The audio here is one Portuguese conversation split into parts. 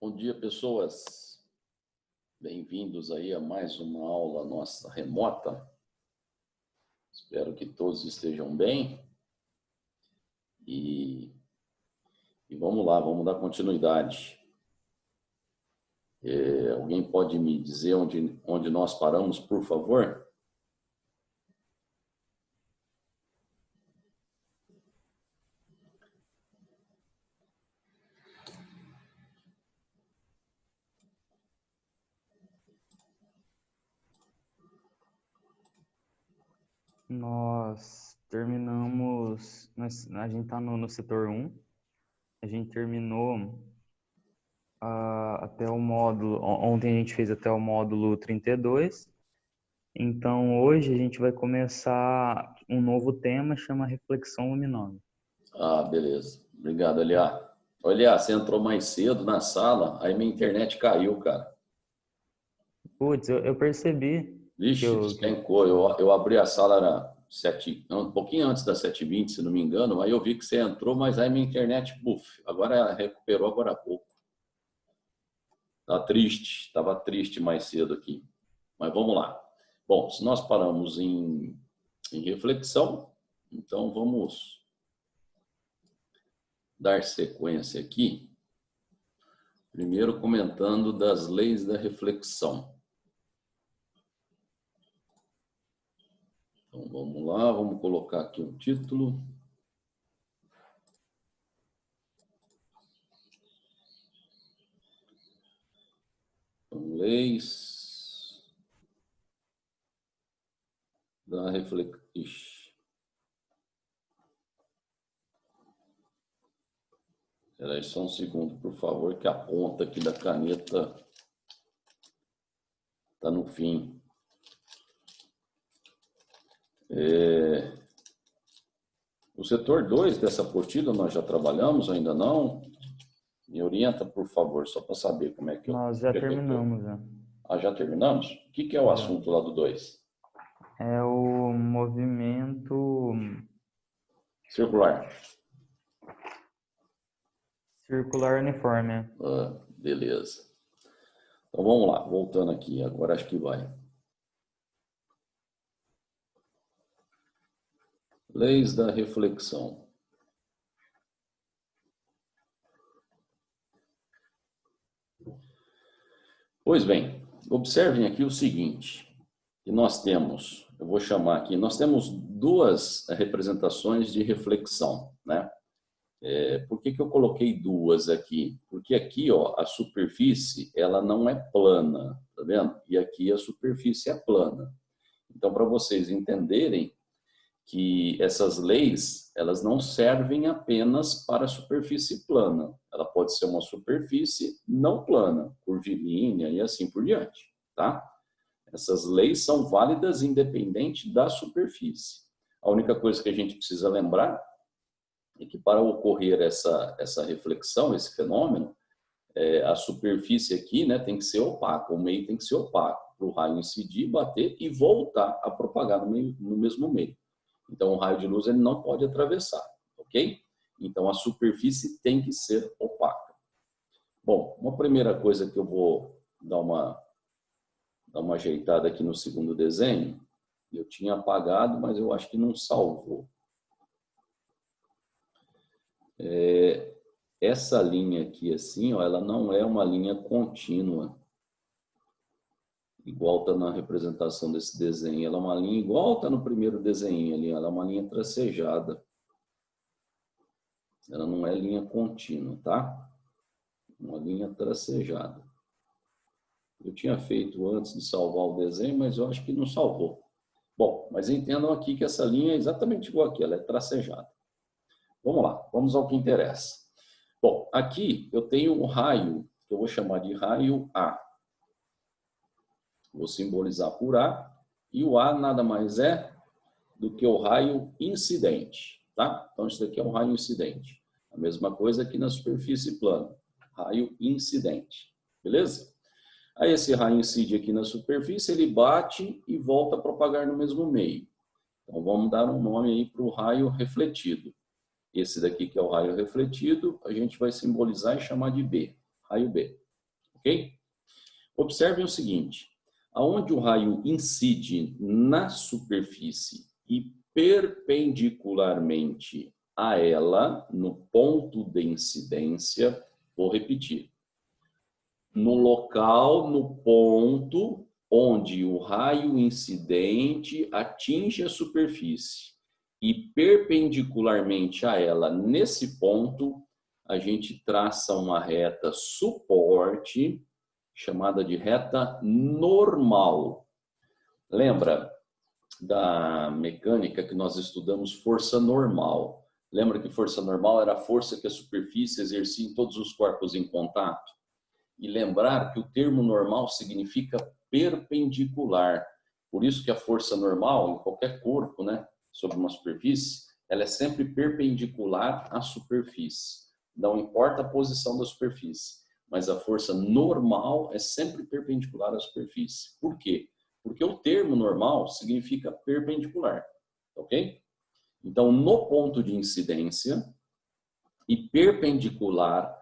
Bom dia, pessoas. Bem-vindos aí a mais uma aula nossa remota. Espero que todos estejam bem. E vamos lá, vamos dar continuidade. Alguém pode me dizer onde nós paramos, por favor? Nós terminamos, a gente está no setor 1, a gente terminou até o módulo, ontem a gente fez até o módulo 32, então hoje a gente vai começar um novo tema, chama Reflexão Luminosa. Ah, beleza. Obrigado, Eliá. Olha, você entrou mais cedo na sala, aí minha internet caiu, cara. Putz, eu percebi que Vixe, eu... despencou. Eu abri a sala, era um pouquinho antes das 7h20, se não me engano. Aí eu vi que você entrou, mas aí minha internet, agora ela recuperou agora há pouco. Tá triste, estava triste mais cedo aqui. Mas vamos lá. Bom, se nós paramos em reflexão, então vamos dar sequência aqui. Primeiro comentando das leis da reflexão. Então vamos lá, vamos colocar aqui um título. Então, leis da reflexão. Espera aí só um segundo, por favor, que a ponta aqui da caneta está no fim. O setor 2 dessa apostila nós já trabalhamos, ainda não? Me orienta, por favor, só para saber como é que eu... Nós já terminamos, já. Ah, já terminamos? O que é o assunto lá do 2? É o movimento Circular. circular uniforme. Ah, beleza. Então vamos lá, voltando aqui, agora acho que vai. Leis da reflexão. Pois bem, observem aqui o seguinte, que nós temos, eu vou chamar aqui, nós temos duas representações de reflexão, né? Por que eu coloquei duas aqui? Porque aqui, ó, a superfície, ela não é plana, tá vendo? E aqui a superfície é plana. Então, para vocês entenderem que essas leis, elas não servem apenas para a superfície plana. Ela pode ser uma superfície não plana, curvilínea e assim por diante, tá? Essas leis são válidas independente da superfície. A única coisa que a gente precisa lembrar é que para ocorrer essa reflexão, esse fenômeno, a superfície aqui, né, tem que ser opaca, o meio tem que ser opaco, para o raio incidir, bater e voltar a propagar no mesmo meio. Então, o raio de luz ele não pode atravessar, ok? Então, a superfície tem que ser opaca. Bom, uma primeira coisa que eu vou dar uma ajeitada aqui no segundo desenho, eu tinha apagado, mas eu acho que não salvou. Essa linha aqui, assim, ó, ela não é uma linha contínua, igual está na representação desse desenho. Ela é uma linha igual está no primeiro desenho ali, ela é uma linha tracejada. Ela não é linha contínua, tá? Uma linha tracejada. Eu tinha feito antes de salvar o desenho, mas eu acho que não salvou. Bom, mas entendam aqui que essa linha é exatamente igual aqui, ela é tracejada. Vamos lá, vamos ao que interessa. Bom, aqui eu tenho um raio, que eu vou chamar de raio A. Vou simbolizar por A, e o A nada mais é do que o raio incidente, tá? Então, isso daqui é um raio incidente. A mesma coisa aqui na superfície plana, raio incidente, beleza? Aí esse raio incide aqui na superfície, ele bate e volta a propagar no mesmo meio. Então, vamos dar um nome aí para o raio refletido. Esse daqui que é o raio refletido, a gente vai simbolizar e chamar de B, raio B. ok? Observem o seguinte, aonde o raio incide na superfície e perpendicularmente a ela, no ponto de incidência, vou repetir, no local, no ponto onde o raio incidente atinge a superfície e perpendicularmente a ela, nesse ponto, a gente traça uma reta suporte, chamada de reta normal. Lembra da mecânica que nós estudamos força normal? Lembra que força normal era a força que a superfície exercia em todos os corpos em contato? E lembrar que o termo normal significa perpendicular. Por isso que a força normal, em qualquer corpo, né, sobre uma superfície, ela é sempre perpendicular à superfície. Não importa a posição da superfície, mas a força normal é sempre perpendicular à superfície. Por quê? Porque o termo normal significa perpendicular, ok? Então, no ponto de incidência e perpendicular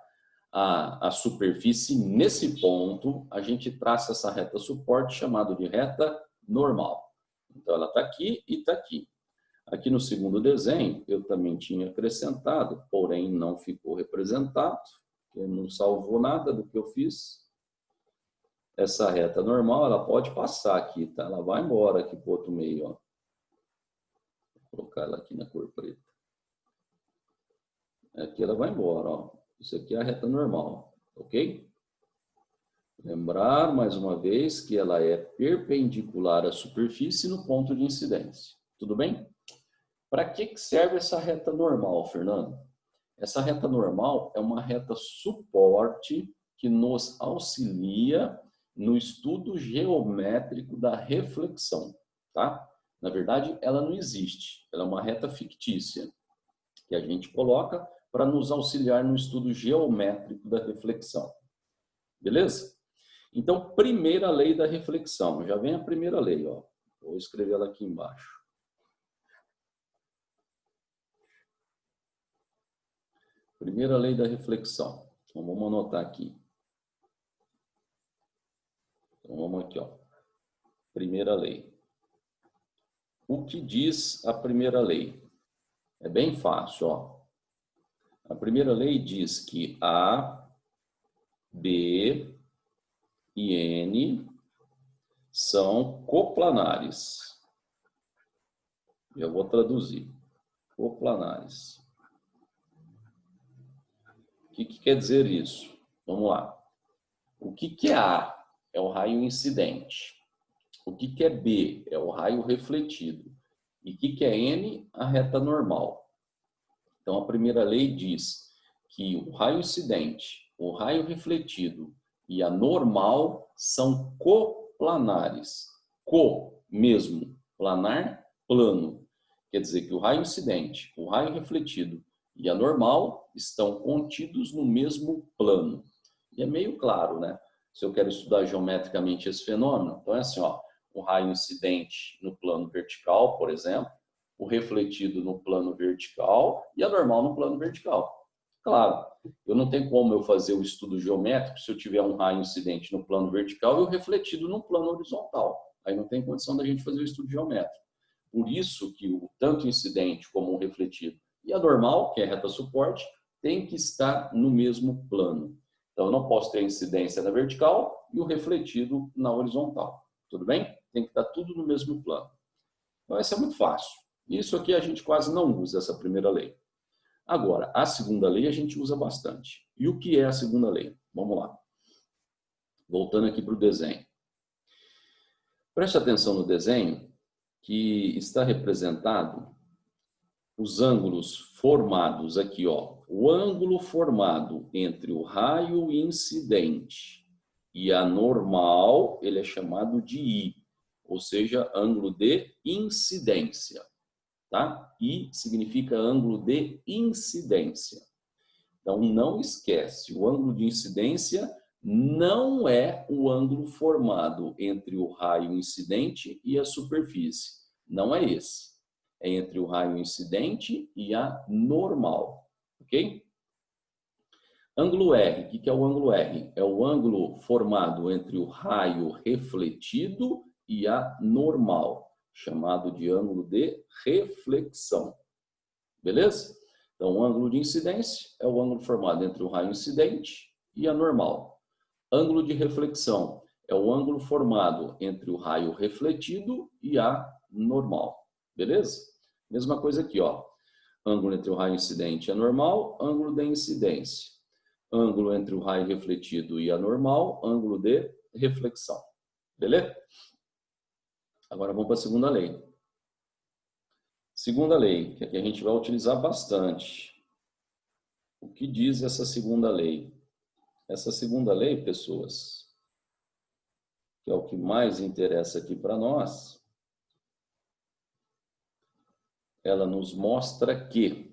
à superfície, nesse ponto, a gente traça essa reta suporte chamada de reta normal. Então, ela está aqui e está aqui. Aqui no segundo desenho, eu também tinha acrescentado, porém não ficou representado, porque não salvou nada do que eu fiz. Essa reta normal, ela pode passar aqui, tá? Ela vai embora aqui para o outro meio, ó. Vou colocar ela aqui na cor preta. Aqui ela vai embora, ó. Isso aqui é a reta normal, ok? Lembrar, mais uma vez, que ela é perpendicular à superfície no ponto de incidência. Tudo bem? Para que serve essa reta normal, Fernando? Essa reta normal é uma reta suporte que nos auxilia no estudo geométrico da reflexão, tá? Na verdade, ela não existe. Ela é uma reta fictícia que a gente coloca para nos auxiliar no estudo geométrico da reflexão. Beleza? Então, primeira lei da reflexão. Já vem a primeira lei, ó. Vou escrever ela aqui embaixo. Primeira lei da reflexão. Então, vamos anotar aqui. Então, vamos aqui, ó. Primeira lei. O que diz a primeira lei? É bem fácil, ó. A primeira lei diz que A, B e N são coplanares. Já vou traduzir. Coplanares. O que quer dizer isso? Vamos lá. O que é A? É o raio incidente. O que é B? É o raio refletido. E o que é N? A reta normal. Então, a primeira lei diz que o raio incidente, o raio refletido e a normal são coplanares. Co mesmo, planar, plano. Quer dizer que o raio incidente, o raio refletido e a normal estão contidos no mesmo plano. E é meio claro, né? Se eu quero estudar geometricamente esse fenômeno, então é assim, ó, o raio incidente no plano vertical, por exemplo, o refletido no plano vertical e a normal no plano vertical. Claro, eu não tenho como eu fazer o estudo geométrico se eu tiver um raio incidente no plano vertical e o refletido no plano horizontal. Aí não tem condição da gente fazer o estudo geométrico. Por isso que o tanto incidente como o refletido e a normal, que é a reta suporte, tem que estar no mesmo plano. Então, eu não posso ter a incidência na vertical e o refletido na horizontal. Tudo bem? Tem que estar tudo no mesmo plano. Então, essa é muito fácil. Isso aqui a gente quase não usa, essa primeira lei. Agora, a segunda lei a gente usa bastante. E o que é a segunda lei? Vamos lá. Voltando aqui para o desenho. Preste atenção no desenho que está representado os ângulos formados aqui, ó. O ângulo formado entre o raio incidente e a normal, ele é chamado de I, ou seja, ângulo de incidência, tá? I significa ângulo de incidência. Então, não esquece, o ângulo de incidência não é o ângulo formado entre o raio incidente e a superfície. Não é esse. É entre o raio incidente e a normal, ok? Ângulo R, o que é o ângulo R? É o ângulo formado entre o raio refletido e a normal, chamado de ângulo de reflexão. Beleza? Então, o ângulo de incidência é o ângulo formado entre o raio incidente e a normal. Ângulo de reflexão é o ângulo formado entre o raio refletido e a normal. Beleza? Mesma coisa aqui, ó. Ângulo entre o raio incidente e a normal, ângulo de incidência. Ângulo entre o raio refletido e a normal, ângulo de reflexão. Beleza? Agora vamos para a segunda lei. Segunda lei, que aqui a gente vai utilizar bastante. O que diz essa segunda lei? Essa segunda lei, pessoas, que é o que mais interessa aqui para nós, ela nos mostra que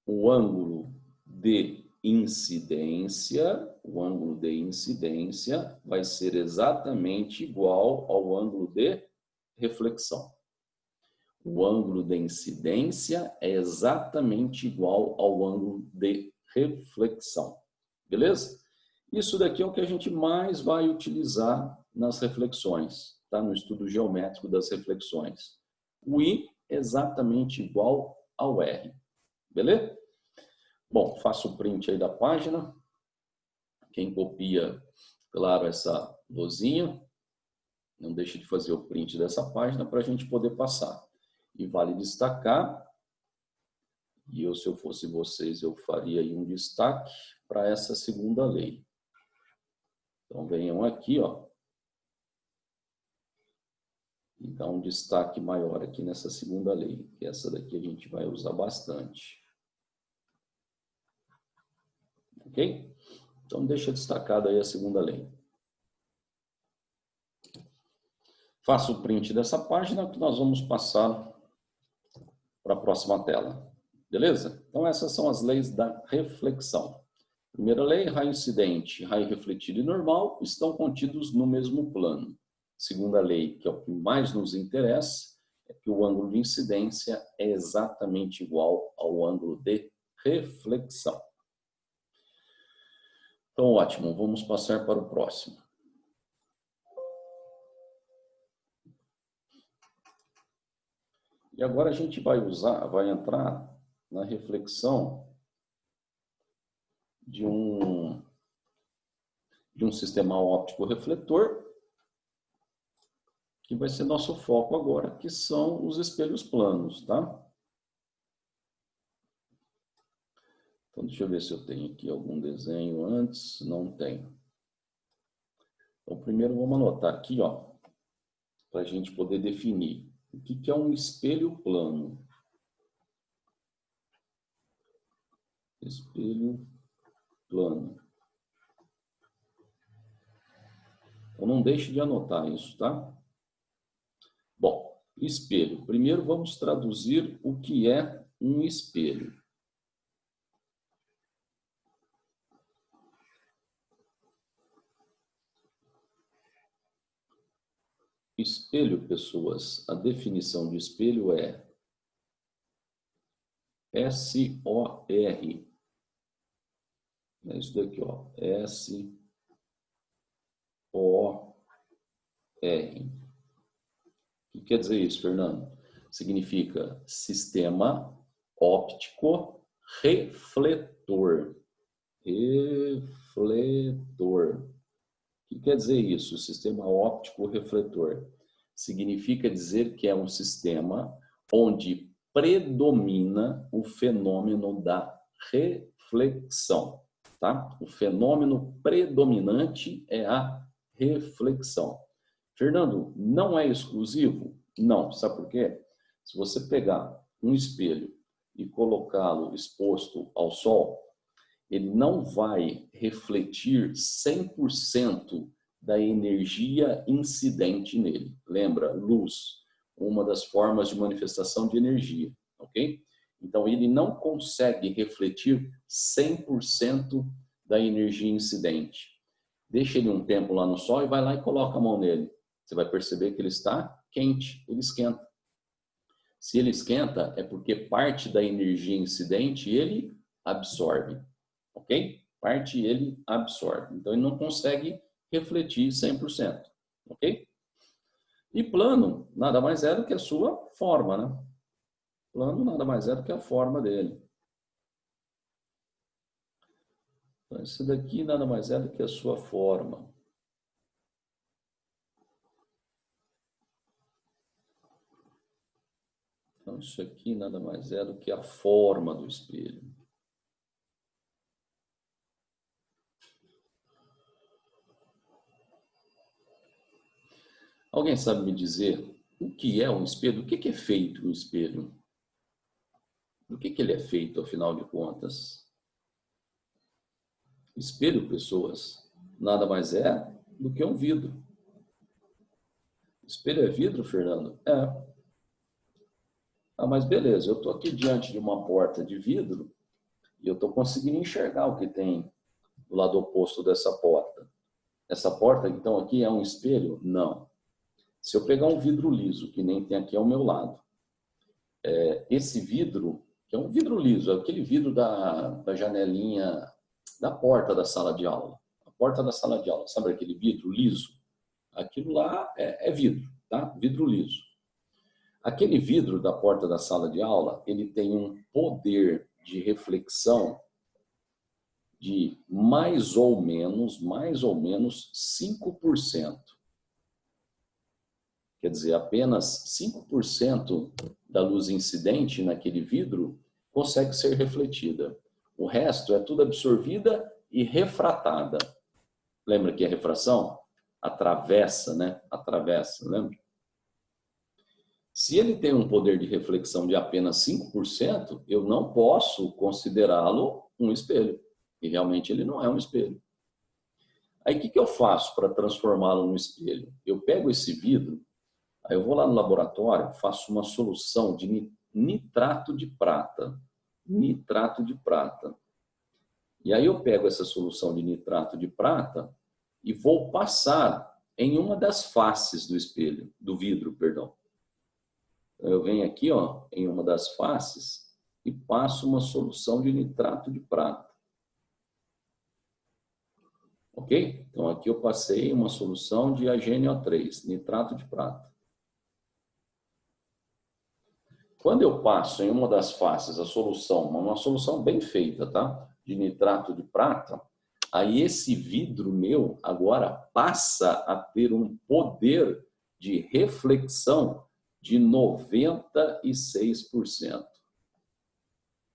o ângulo de incidência, vai ser exatamente igual ao ângulo de reflexão. O ângulo de incidência é exatamente igual ao ângulo de reflexão. Beleza? Isso daqui é o que a gente mais vai utilizar nas reflexões, tá? No estudo geométrico das reflexões. O I é exatamente igual ao R. Beleza? Bom, faço o print aí da página. Quem copia, claro, essa luzinha, não deixe de fazer o print dessa página para a gente poder passar. E vale destacar, e eu, se eu fosse vocês, eu faria aí um destaque para essa segunda lei. Então, venham aqui, ó, e dar um destaque maior aqui nessa segunda lei, que essa daqui a gente vai usar bastante. Ok? Então, deixa destacada aí a segunda lei. Faça o print dessa página que nós vamos passar para a próxima tela. Beleza? Então, essas são as leis da reflexão. Primeira lei, raio incidente, raio refletido e normal estão contidos no mesmo plano. Segunda lei, que é o que mais nos interessa, é que o ângulo de incidência é exatamente igual ao ângulo de reflexão. Então, ótimo. Vamos passar para o próximo. E agora a gente vai entrar na reflexão de um sistema óptico refletor, que vai ser nosso foco agora, que são os espelhos planos, tá? Então, deixa eu ver se eu tenho aqui algum desenho antes. Não tenho. Então, primeiro vamos anotar aqui, ó, para a gente poder definir o que é um espelho plano. Espelho plano. Então, não deixe de anotar isso, tá? Bom, espelho. Primeiro vamos traduzir o que é um espelho. Espelho, pessoas, a definição de espelho é S-O-R. É isso daqui, ó. S-O-R. O que quer dizer isso, Fernando? Significa sistema óptico refletor. Refletor. O que quer dizer isso, sistema óptico refletor? Significa dizer que é um sistema onde predomina o fenômeno da reflexão, tá? O fenômeno predominante é a reflexão. Fernando, não é exclusivo? Não. Sabe por quê? Se você pegar um espelho e colocá-lo exposto ao sol, ele não vai refletir 100% da energia incidente nele. Lembra? Luz, uma das formas de manifestação de energia, ok? Então, ele não consegue refletir 100% da energia incidente. Deixa ele um tempo lá no sol e vai lá e coloca a mão nele. Você vai perceber que ele está quente, ele esquenta. Se ele esquenta, é porque parte da energia incidente ele absorve, ok? parte ele absorve. Então, ele não consegue refletir 100%, ok? E plano nada mais é do que a sua forma, né? Plano nada mais é do que a forma dele. Então, isso daqui nada mais é do que a sua forma. Então, isso aqui nada mais é do que a forma do espelho. Alguém sabe me dizer o que é um espelho? O que é feito um espelho? Do que ele é feito, afinal de contas? Espelho, pessoas, nada mais é do que um vidro. Espelho é vidro, Fernando? É. Ah, mas beleza, eu estou aqui diante de uma porta de vidro e eu estou conseguindo enxergar o que tem do lado oposto dessa porta. Essa porta, então, aqui é um espelho? Não. Se eu pegar um vidro liso, que nem tem aqui ao meu lado, esse vidro, que é um vidro liso, é aquele vidro da janelinha da porta da sala de aula. A porta da sala de aula, sabe aquele vidro liso? Aquilo lá é vidro, tá? Vidro liso. Aquele vidro da porta da sala de aula, ele tem um poder de reflexão de mais ou menos 5%. Quer dizer, apenas 5% da luz incidente naquele vidro consegue ser refletida. O resto é tudo absorvida e refratada. Lembra que a refração atravessa, né? Atravessa, lembra? Se ele tem um poder de reflexão de apenas 5%, eu não posso considerá-lo um espelho. E realmente ele não é um espelho. Aí o que eu faço para transformá-lo num espelho? Eu pego esse vidro, aí eu vou lá no laboratório, faço uma solução de nitrato de prata. Nitrato de prata. E aí eu pego essa solução de nitrato de prata e vou passar em uma das faces do espelho, do vidro, perdão. Eu venho aqui, ó, em uma das faces e passo uma solução de nitrato de prata. Ok? Então, aqui eu passei uma solução de AgNO3, nitrato de prata. Quando eu passo em uma das faces a solução, uma solução bem feita, tá? De nitrato de prata, aí esse vidro meu agora passa a ter um poder de reflexão de 96%.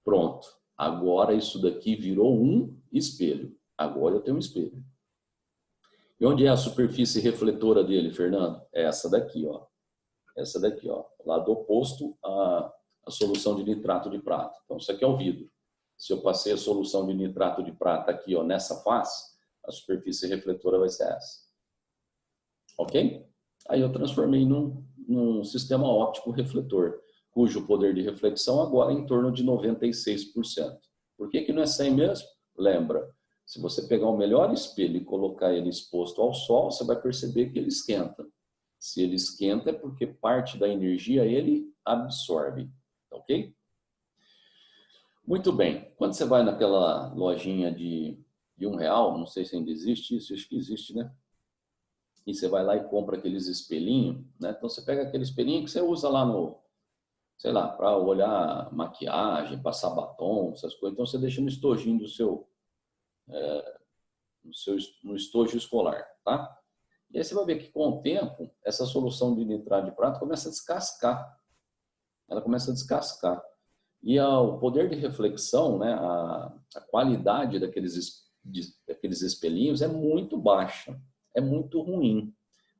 Pronto. Agora isso daqui virou um espelho. Agora eu tenho um espelho. E onde é a superfície refletora dele, Fernando? É essa daqui, ó. Essa daqui, ó. Lado oposto à solução de nitrato de prata. Então, isso aqui é o vidro. Se eu passei a solução de nitrato de prata aqui, ó, nessa face, a superfície refletora vai ser essa. Ok? Aí eu transformei num sistema óptico refletor, cujo poder de reflexão agora é em torno de 96%. Por que não é 100 mesmo? Lembra, se você pegar o melhor espelho e colocar ele exposto ao sol, você vai perceber que ele esquenta. Se ele esquenta é porque parte da energia ele absorve, ok? Muito bem. Quando você vai naquela lojinha de R$1, não sei se ainda existe isso, acho que existe, né? E você vai lá e compra aqueles espelhinhos, né? Então você pega aquele espelhinho que você usa lá no, sei lá, para olhar maquiagem, passar batom, essas coisas. Então você deixa no estojinho do seu, no estojo escolar, tá? E aí você vai ver que com o tempo, essa solução de nitrato de prata começa a descascar. Ela começa a descascar. E o poder de reflexão, né, a qualidade daqueles espelhinhos é muito baixa, é muito ruim.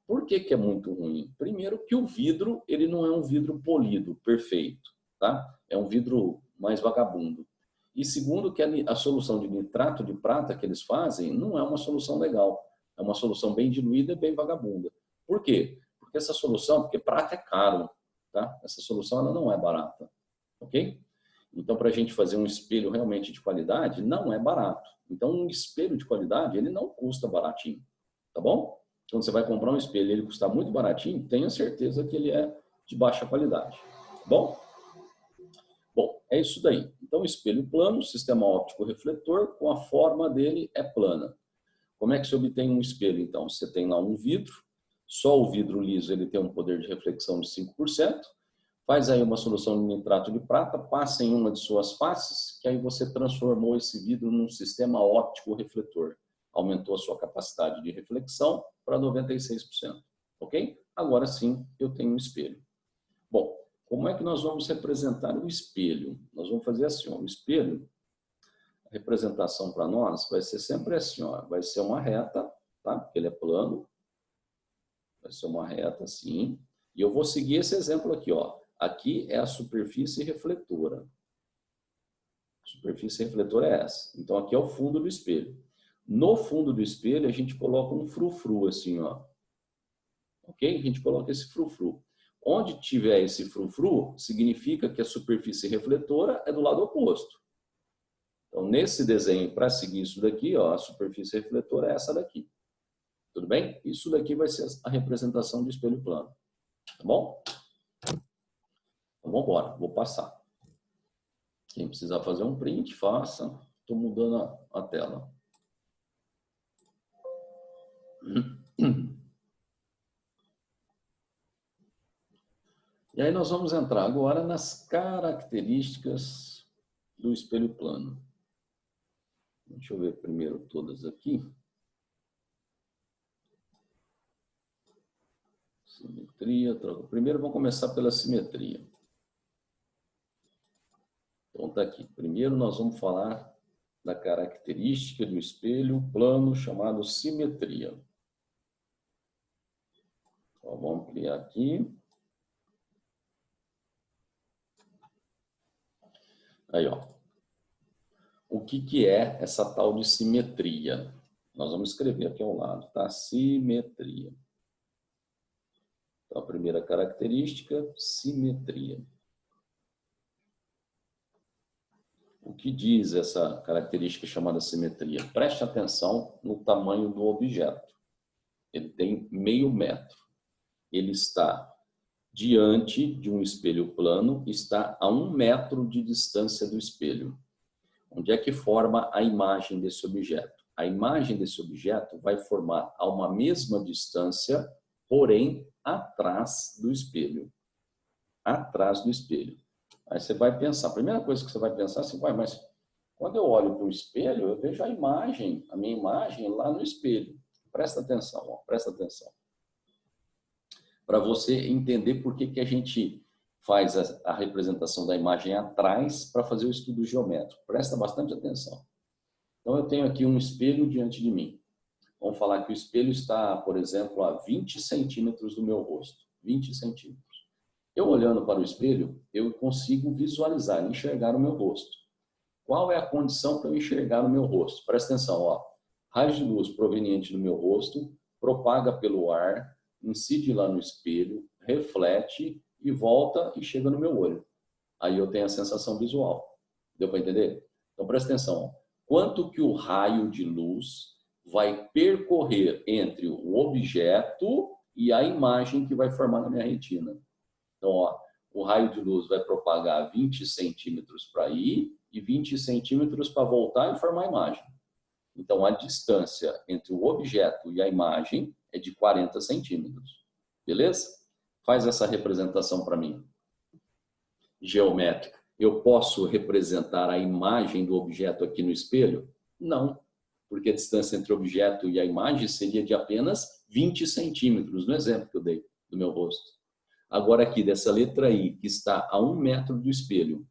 Por que é muito ruim? Primeiro que o vidro, ele não é um vidro polido, perfeito, tá? É um vidro mais vagabundo. E segundo que a solução de nitrato de prata que eles fazem não é uma solução legal. É uma solução bem diluída e bem vagabunda. Por quê? Porque essa solução, porque prata é caro, tá? Essa solução ela não é barata, ok? Então, para a gente fazer um espelho realmente de qualidade, não é barato. Então, um espelho de qualidade, ele não custa baratinho, tá bom? Quando você vai comprar um espelho e ele custar muito baratinho, tenha certeza que ele é de baixa qualidade, tá bom? Bom, é isso daí. Então, espelho plano, sistema óptico refletor, com a forma dele é plana. Como é que se obtém um espelho, então? Você tem lá um vidro, só o vidro liso ele tem um poder de reflexão de 5%, faz aí uma solução de nitrato de prata, passa em uma de suas faces, que aí você transformou esse vidro num sistema óptico refletor. Aumentou a sua capacidade de reflexão para 96%, ok? Agora sim, eu tenho um espelho. Bom, como é que nós vamos representar o espelho? Nós vamos fazer assim, ó, o espelho, a representação para nós vai ser sempre assim, ó, vai ser uma reta, tá? Porque ele é plano, vai ser uma reta assim, e eu vou seguir esse exemplo aqui, ó. Aqui é a superfície refletora. A superfície refletora é essa. Então aqui é o fundo do espelho. No fundo do espelho a gente coloca um frufru assim, ó. Ok? A gente coloca esse frufru. Onde tiver esse frufru, significa que a superfície refletora é do lado oposto. Então, nesse desenho, para seguir isso daqui, ó, a superfície refletora é essa daqui. Tudo bem? Isso daqui vai ser a representação do espelho plano. Tá bom? Então, vamos embora. Vou passar. Quem precisar fazer um print, faça. Estou mudando a tela. E aí nós vamos entrar agora nas características do espelho plano. Deixa eu ver primeiro todas aqui. Simetria, troca. Primeiro vamos começar pela simetria. Então tá aqui. Primeiro nós vamos falar da característica do espelho plano chamado simetria. Então, vamos ampliar aqui. Aí, ó. O que é essa tal de simetria? Nós vamos escrever aqui ao lado, tá? Simetria. Então, a primeira característica, simetria. O que diz essa característica chamada simetria? Preste atenção no tamanho do objeto. Ele tem meio metro. Ele está diante de um espelho plano, está a 1 metro de distância do espelho. Onde é que forma a imagem desse objeto? A imagem desse objeto vai formar a uma mesma distância, porém atrás do espelho. Atrás do espelho. Aí você vai pensar, a primeira coisa que você vai pensar é assim, mas quando eu olho para o espelho, eu vejo a imagem, a minha imagem lá no espelho. Presta atenção, ó, presta atenção. Para você entender por que a gente faz a representação da imagem atrás para fazer o estudo geométrico. Presta bastante atenção. Então, eu tenho aqui um espelho diante de mim. Vamos falar que o espelho está, por exemplo, a 20 centímetros do meu rosto. 20 centímetros. Eu olhando para o espelho, eu consigo visualizar, enxergar o meu rosto. Qual é a condição para eu enxergar o meu rosto? Presta atenção, ó. Raio de luz proveniente do meu rosto, propaga pelo ar, incide lá no espelho, reflete e volta e chega no meu olho. Aí eu tenho a sensação visual. Deu para entender? Então presta atenção. Ó. Quanto que o raio de luz vai percorrer entre o objeto e a imagem que vai formar na minha retina? Então, ó, o raio de luz vai propagar 20 centímetros para ir e 20 centímetros para voltar e formar a imagem. Então, a distância entre o objeto e a imagem é de 40 centímetros. Beleza? Faz essa representação para mim. Geométrica. Eu posso representar a imagem do objeto aqui no espelho? Não, porque a distância entre o objeto e a imagem seria de apenas 20 centímetros, no exemplo que eu dei do meu rosto. Agora aqui, dessa letra I, que está a 1 metro do espelho.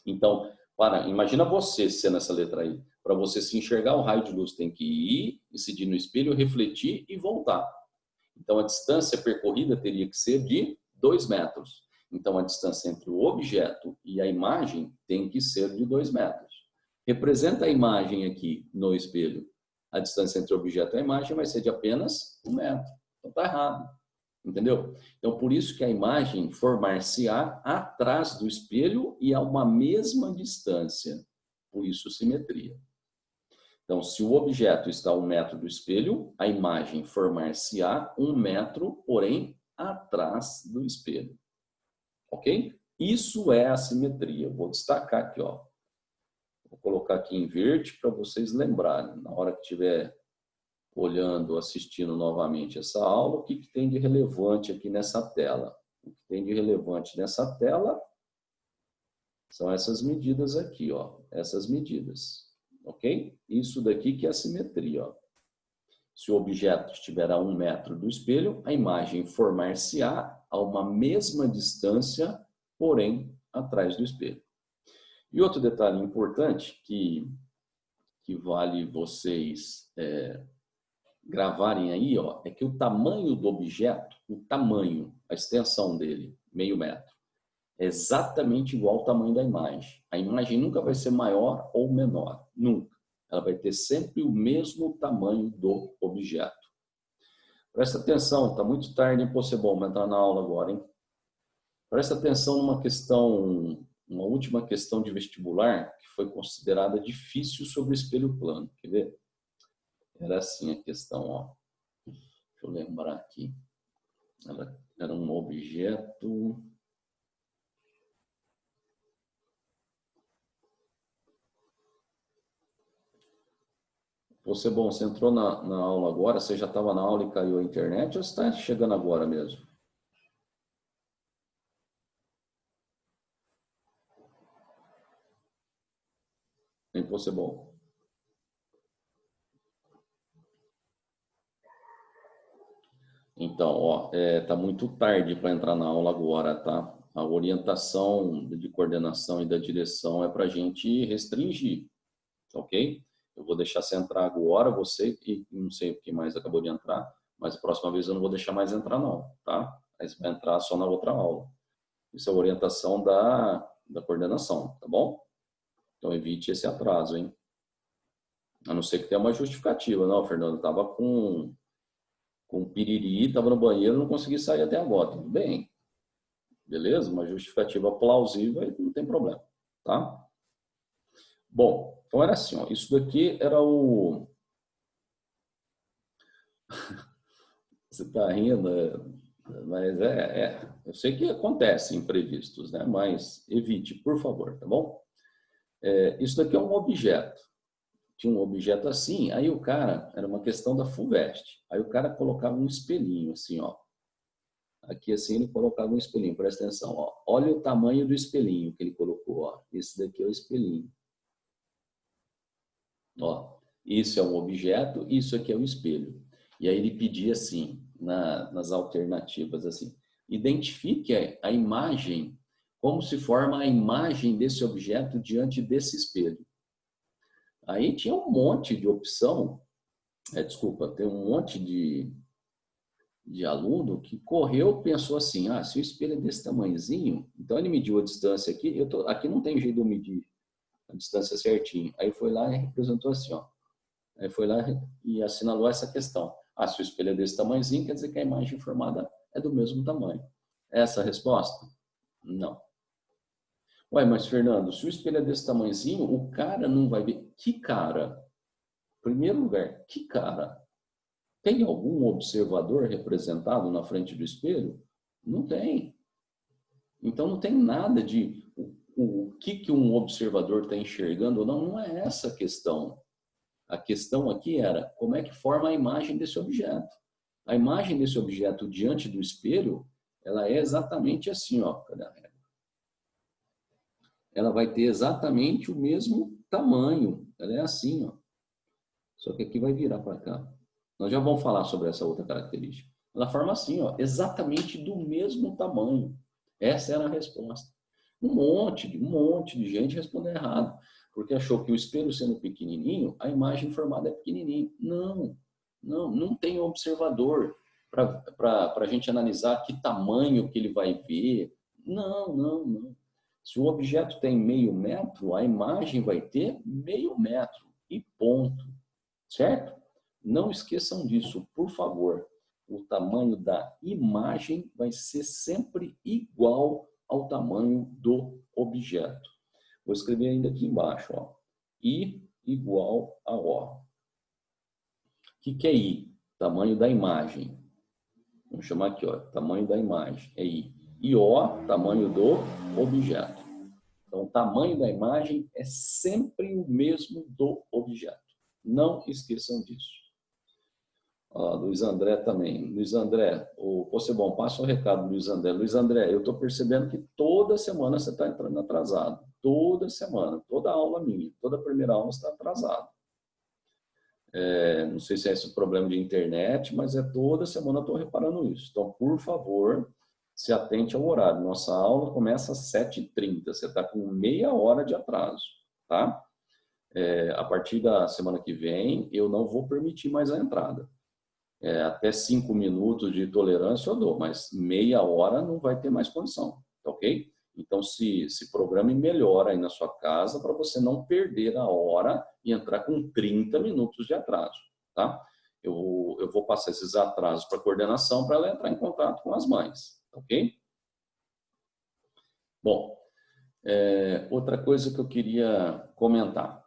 Então, imagina você sendo essa letra I. Para você se enxergar, o raio de luz tem que ir, incidir no espelho, refletir e voltar. Então, a distância percorrida teria que ser de 2 metros. Então, a distância entre o objeto e a imagem tem que ser de 2 metros. Representa a imagem aqui no espelho. A distância entre o objeto e a imagem vai ser de apenas 1 metro. Então, está errado. Entendeu? Então, por isso que a imagem formar-se-á atrás do espelho e a uma mesma distância. Por isso, simetria. Então, se o objeto está a 1 metro do espelho, a imagem formar-se-á 1 metro, porém, atrás do espelho. Ok? Isso é a simetria. Vou destacar aqui, ó. Vou colocar aqui em verde para vocês lembrarem. Na hora que estiver olhando, assistindo novamente essa aula, o que tem de relevante aqui nessa tela? O que tem de relevante nessa tela são essas medidas aqui, ó. Essas medidas, ok? Isso daqui que é a simetria, ó. Se o objeto estiver a 1 metro do espelho, a imagem formar-se-á a uma mesma distância, porém, atrás do espelho. E outro detalhe importante que vale vocês gravarem aí, ó, é que o tamanho do objeto, o tamanho, a extensão dele, meio metro, é exatamente igual ao tamanho da imagem. A imagem nunca vai ser maior ou menor, nunca. Ela vai ter sempre o mesmo tamanho do objeto. Presta atenção, está muito tarde, hein, pô, bom, vai entrar na aula agora, hein? Presta atenção numa questão, uma última questão de vestibular que foi considerada difícil sobre o espelho plano. Quer ver? Era assim a questão, ó. Deixa eu lembrar aqui. Ela era um objeto. Você, bom, você entrou na aula agora, você já estava na aula e caiu a internet ou você está chegando agora mesmo? Tem você, bom. Então, ó, tá muito tarde para entrar na aula agora, tá? A orientação de coordenação e da direção é para a gente restringir, ok? Eu vou deixar você entrar agora, você e não sei o que mais acabou de entrar, mas a próxima vez eu não vou deixar mais entrar não, tá? Aí você vai entrar só na outra aula. Isso é a orientação da coordenação, tá bom? Então evite esse atraso, hein? A não ser que tenha uma justificativa. Não, Fernando, estava com piriri, estava no banheiro, não consegui sair até agora. Tudo bem. Beleza? Uma justificativa plausível, não tem problema, tá? Bom, então era assim, ó. Isso daqui era o... Você está rindo, mas eu sei que acontece imprevistos, né? Mas evite, por favor, tá bom? Isso daqui é um objeto. Tinha um objeto assim, aí o cara, era uma questão da FUVEST, aí o cara colocava um espelhinho assim, ó. Aqui assim ele colocava um espelhinho, presta atenção, ó. Olha o tamanho do espelhinho que ele colocou, ó. Esse daqui é o espelhinho. Ó, isso é um objeto, isso aqui é o espelho. E aí ele pedia assim, nas alternativas assim, identifique a imagem, como se forma a imagem desse objeto diante desse espelho. Aí tinha um monte de opção, tem um monte de aluno que correu, pensou assim, se o espelho é desse tamanhozinho, então ele mediu a distância aqui, aqui não tem jeito de eu medir a distância certinho. Aí foi lá e representou assim, ó. Aí foi lá e assinalou essa questão. Se o espelho é desse tamanhozinho, quer dizer que a imagem formada é do mesmo tamanho. Essa a resposta? Não. Ué, mas Fernando, se o espelho é desse tamanhozinho, o cara não vai ver. Que cara? Em primeiro lugar, que cara? Tem algum observador representado na frente do espelho? Não tem. Então não tem nada de o que um observador está enxergando ou não. Não é essa a questão. A questão aqui era como é que forma a imagem desse objeto. A imagem desse objeto diante do espelho, ela é exatamente assim, ó. Cadê a régua? Ela vai ter exatamente o mesmo tamanho. Ela é assim, ó. Só que aqui vai virar para cá. Nós já vamos falar sobre essa outra característica. Ela forma assim, ó, exatamente do mesmo tamanho. Essa era a resposta. Um monte de gente respondeu errado, porque achou que o espelho sendo pequenininho, a imagem formada é pequenininha. Não tem observador para a gente analisar que tamanho que ele vai ver. Não. Se o objeto tem meio metro, a imagem vai ter meio metro e ponto. Certo? Não esqueçam disso, por favor. O tamanho da imagem vai ser sempre igual ao tamanho do objeto. Vou escrever ainda aqui embaixo, ó. I igual a O. O que é I? Tamanho da imagem. Vamos chamar aqui, ó. Tamanho da imagem é I. E O, tamanho do objeto. Então, o tamanho da imagem é sempre o mesmo do objeto. Não esqueçam disso. Luiz André também. Luiz André, o Possebon, passa o recado, Luiz André. Luiz André, eu estou percebendo que toda semana você está entrando atrasado. Toda semana, toda aula minha, toda primeira aula você está atrasado. Não sei se é esse o problema de internet, mas toda semana eu estou reparando isso. Então, por favor, se atente ao horário. Nossa aula começa às 7h30. Você está com meia hora de atraso, tá? A partir da semana que vem, eu não vou permitir mais a entrada. Até 5 minutos de tolerância eu dou, mas meia hora não vai ter mais condição, tá ok? Então, se programe melhor aí na sua casa para você não perder a hora e entrar com 30 minutos de atraso, tá? Eu vou passar esses atrasos para a coordenação para ela entrar em contato com as mães, ok? Bom, outra coisa que eu queria comentar.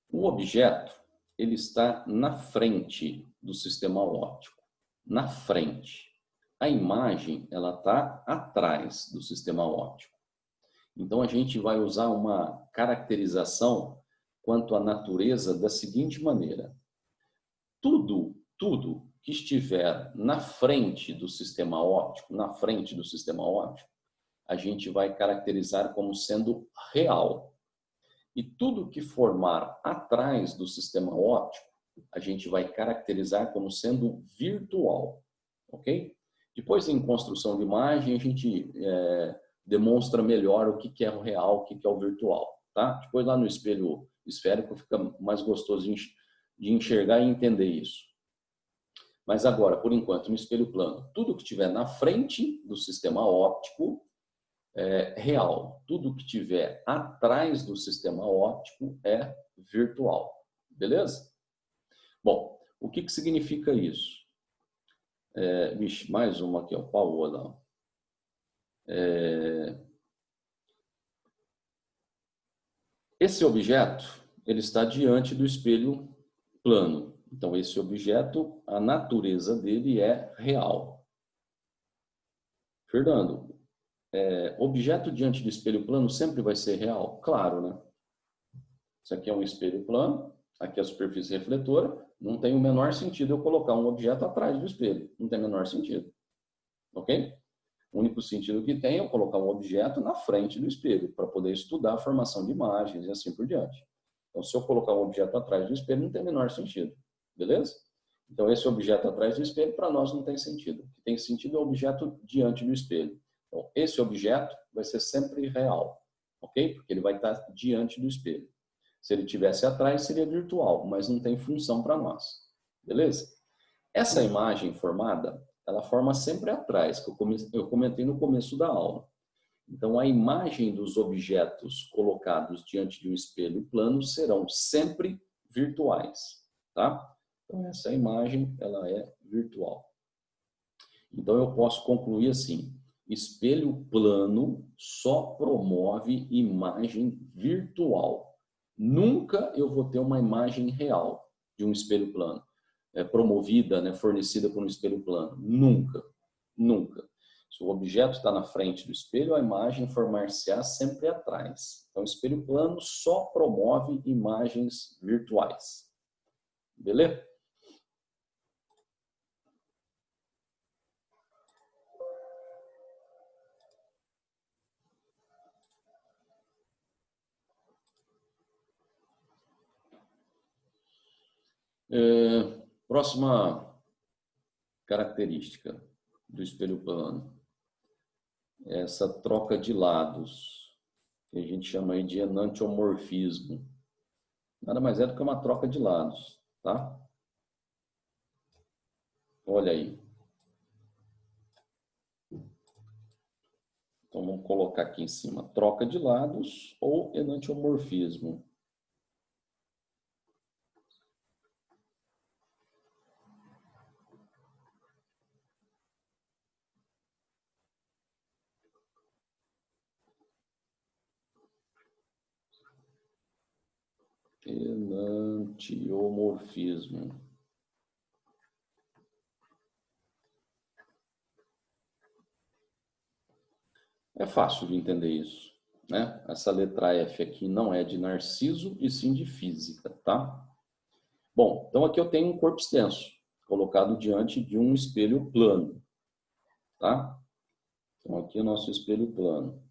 O objeto, ele está na frente do sistema óptico, na frente. A imagem, ela está atrás do sistema óptico. Então, a gente vai usar uma caracterização quanto à natureza da seguinte maneira. Tudo que estiver na frente do sistema óptico, a gente vai caracterizar como sendo real. E tudo que formar atrás do sistema óptico, a gente vai caracterizar como sendo virtual, ok? Depois, em construção de imagem, a gente demonstra melhor o que é o real, o que é o virtual, tá? Depois, lá no espelho esférico, fica mais gostoso de enxergar e entender isso. Mas agora, por enquanto, no espelho plano, tudo que estiver na frente do sistema óptico é real. Tudo que tiver atrás do sistema óptico é virtual. Beleza? Bom, o que significa isso? Vixe, mais uma aqui, ó, Paola. Esse objeto, ele está diante do espelho plano. Então, esse objeto, a natureza dele é real. Fernando, objeto diante do espelho plano sempre vai ser real? Claro, né? Isso aqui é um espelho plano, aqui é a superfície refletora, não tem o menor sentido eu colocar um objeto atrás do espelho, não tem o menor sentido, ok? O único sentido que tem é eu colocar um objeto na frente do espelho, para poder estudar a formação de imagens e assim por diante. Então, se eu colocar um objeto atrás do espelho, não tem o menor sentido, beleza? Então, esse objeto atrás do espelho, para nós, não tem sentido. O que tem sentido é o objeto diante do espelho. Então, esse objeto vai ser sempre real, ok? Porque ele vai estar diante do espelho. Se ele estivesse atrás, seria virtual, mas não tem função para nós. Beleza? Essa imagem formada, ela forma sempre atrás, que eu comentei no começo da aula. Então, a imagem dos objetos colocados diante de um espelho plano serão sempre virtuais, tá? Então, essa imagem, ela é virtual. Então, eu posso concluir assim: espelho plano só promove imagem virtual. Nunca eu vou ter uma imagem real de um espelho plano, promovida, né, fornecida por um espelho plano. Nunca, nunca. Se o objeto está na frente do espelho, a imagem formar-se-á sempre atrás. Então, o espelho plano só promove imagens virtuais. Beleza? Próxima característica do espelho plano. Essa troca de lados, que a gente chama aí de enantiomorfismo. Nada mais é do que uma troca de lados, tá? Olha aí. Então, vamos colocar aqui em cima, troca de lados ou enantiomorfismo. Enantiomorfismo. É fácil de entender isso. né? Essa letra F aqui não é de Narciso, e sim de física, tá? Bom, então aqui eu tenho um corpo extenso, colocado diante de um espelho plano, tá? Então aqui é o nosso espelho plano.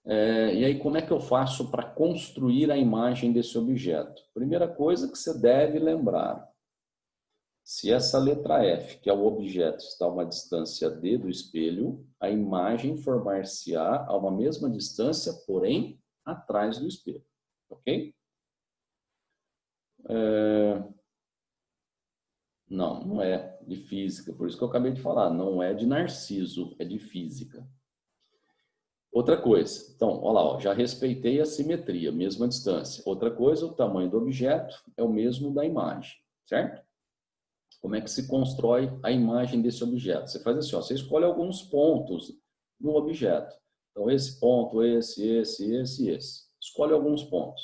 E aí, como é que eu faço para construir a imagem desse objeto? Primeira coisa que você deve lembrar, se essa letra F, que é o objeto, está a uma distância D do espelho, a imagem formar-se-á a uma mesma distância, porém, atrás do espelho. Ok? Não, não é de física, por isso que eu acabei de falar, não é de Narciso, é de física. Outra coisa, então, olha lá, ó, já respeitei a simetria, mesma distância. Outra coisa, o tamanho do objeto é o mesmo da imagem, certo? Como é que se constrói a imagem desse objeto? Você faz assim, ó, você escolhe alguns pontos no objeto. Então, esse ponto, esse. Escolhe alguns pontos.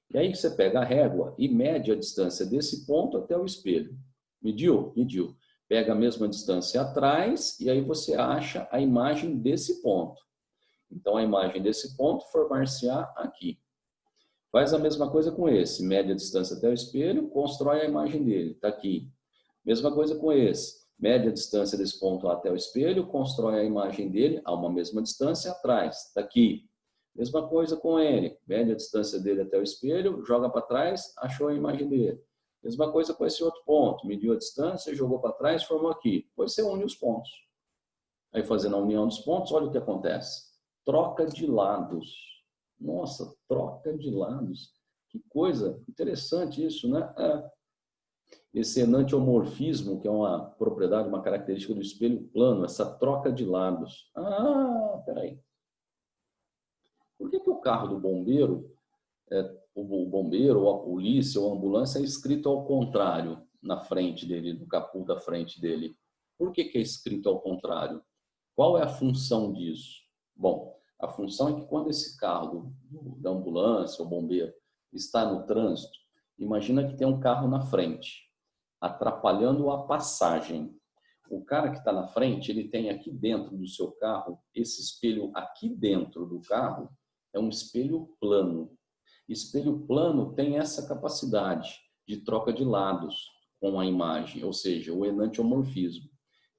E aí você pega a régua e mede a distância desse ponto até o espelho. Mediu? Mediu. Pega a mesma distância atrás e aí você acha a imagem desse ponto. Então, a imagem desse ponto formar-se-á aqui. Faz a mesma coisa com esse. Mede a distância até o espelho, constrói a imagem dele. Está aqui. Mesma coisa com esse. Mede a distância desse ponto até o espelho, constrói a imagem dele a uma mesma distância atrás. Está aqui. Mesma coisa com ele. Mede a distância dele até o espelho, joga para trás, achou a imagem dele. Mesma coisa com esse outro ponto. Mediu a distância, jogou para trás, formou aqui. Depois você une os pontos. Aí, fazendo a união dos pontos, olha o que acontece. Troca de lados. Nossa, troca de lados. Que coisa interessante isso, né? Esse enantiomorfismo, que é uma propriedade, uma característica do espelho plano, essa troca de lados. Ah, peraí. Por que o carro do bombeiro, o bombeiro, ou a polícia, ou a ambulância é escrito ao contrário na frente dele, no capô da frente dele? Por que é escrito ao contrário? Qual é a função disso? Bom, a função é que quando esse carro da ambulância ou bombeiro está no trânsito, imagina que tem um carro na frente, atrapalhando a passagem. O cara que está na frente, ele tem aqui dentro do seu carro, esse espelho aqui dentro do carro é um espelho plano. Espelho plano tem essa capacidade de troca de lados com a imagem, ou seja, o enantiomorfismo.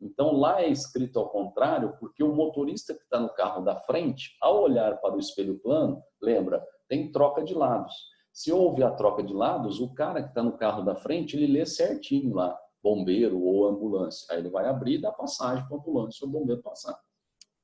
Então, lá é escrito ao contrário, porque o motorista que está no carro da frente, ao olhar para o espelho plano, lembra, tem troca de lados. Se houve a troca de lados, o cara que está no carro da frente, ele lê certinho lá, bombeiro ou ambulância. Aí ele vai abrir e dar passagem para a ambulância ou bombeiro passar.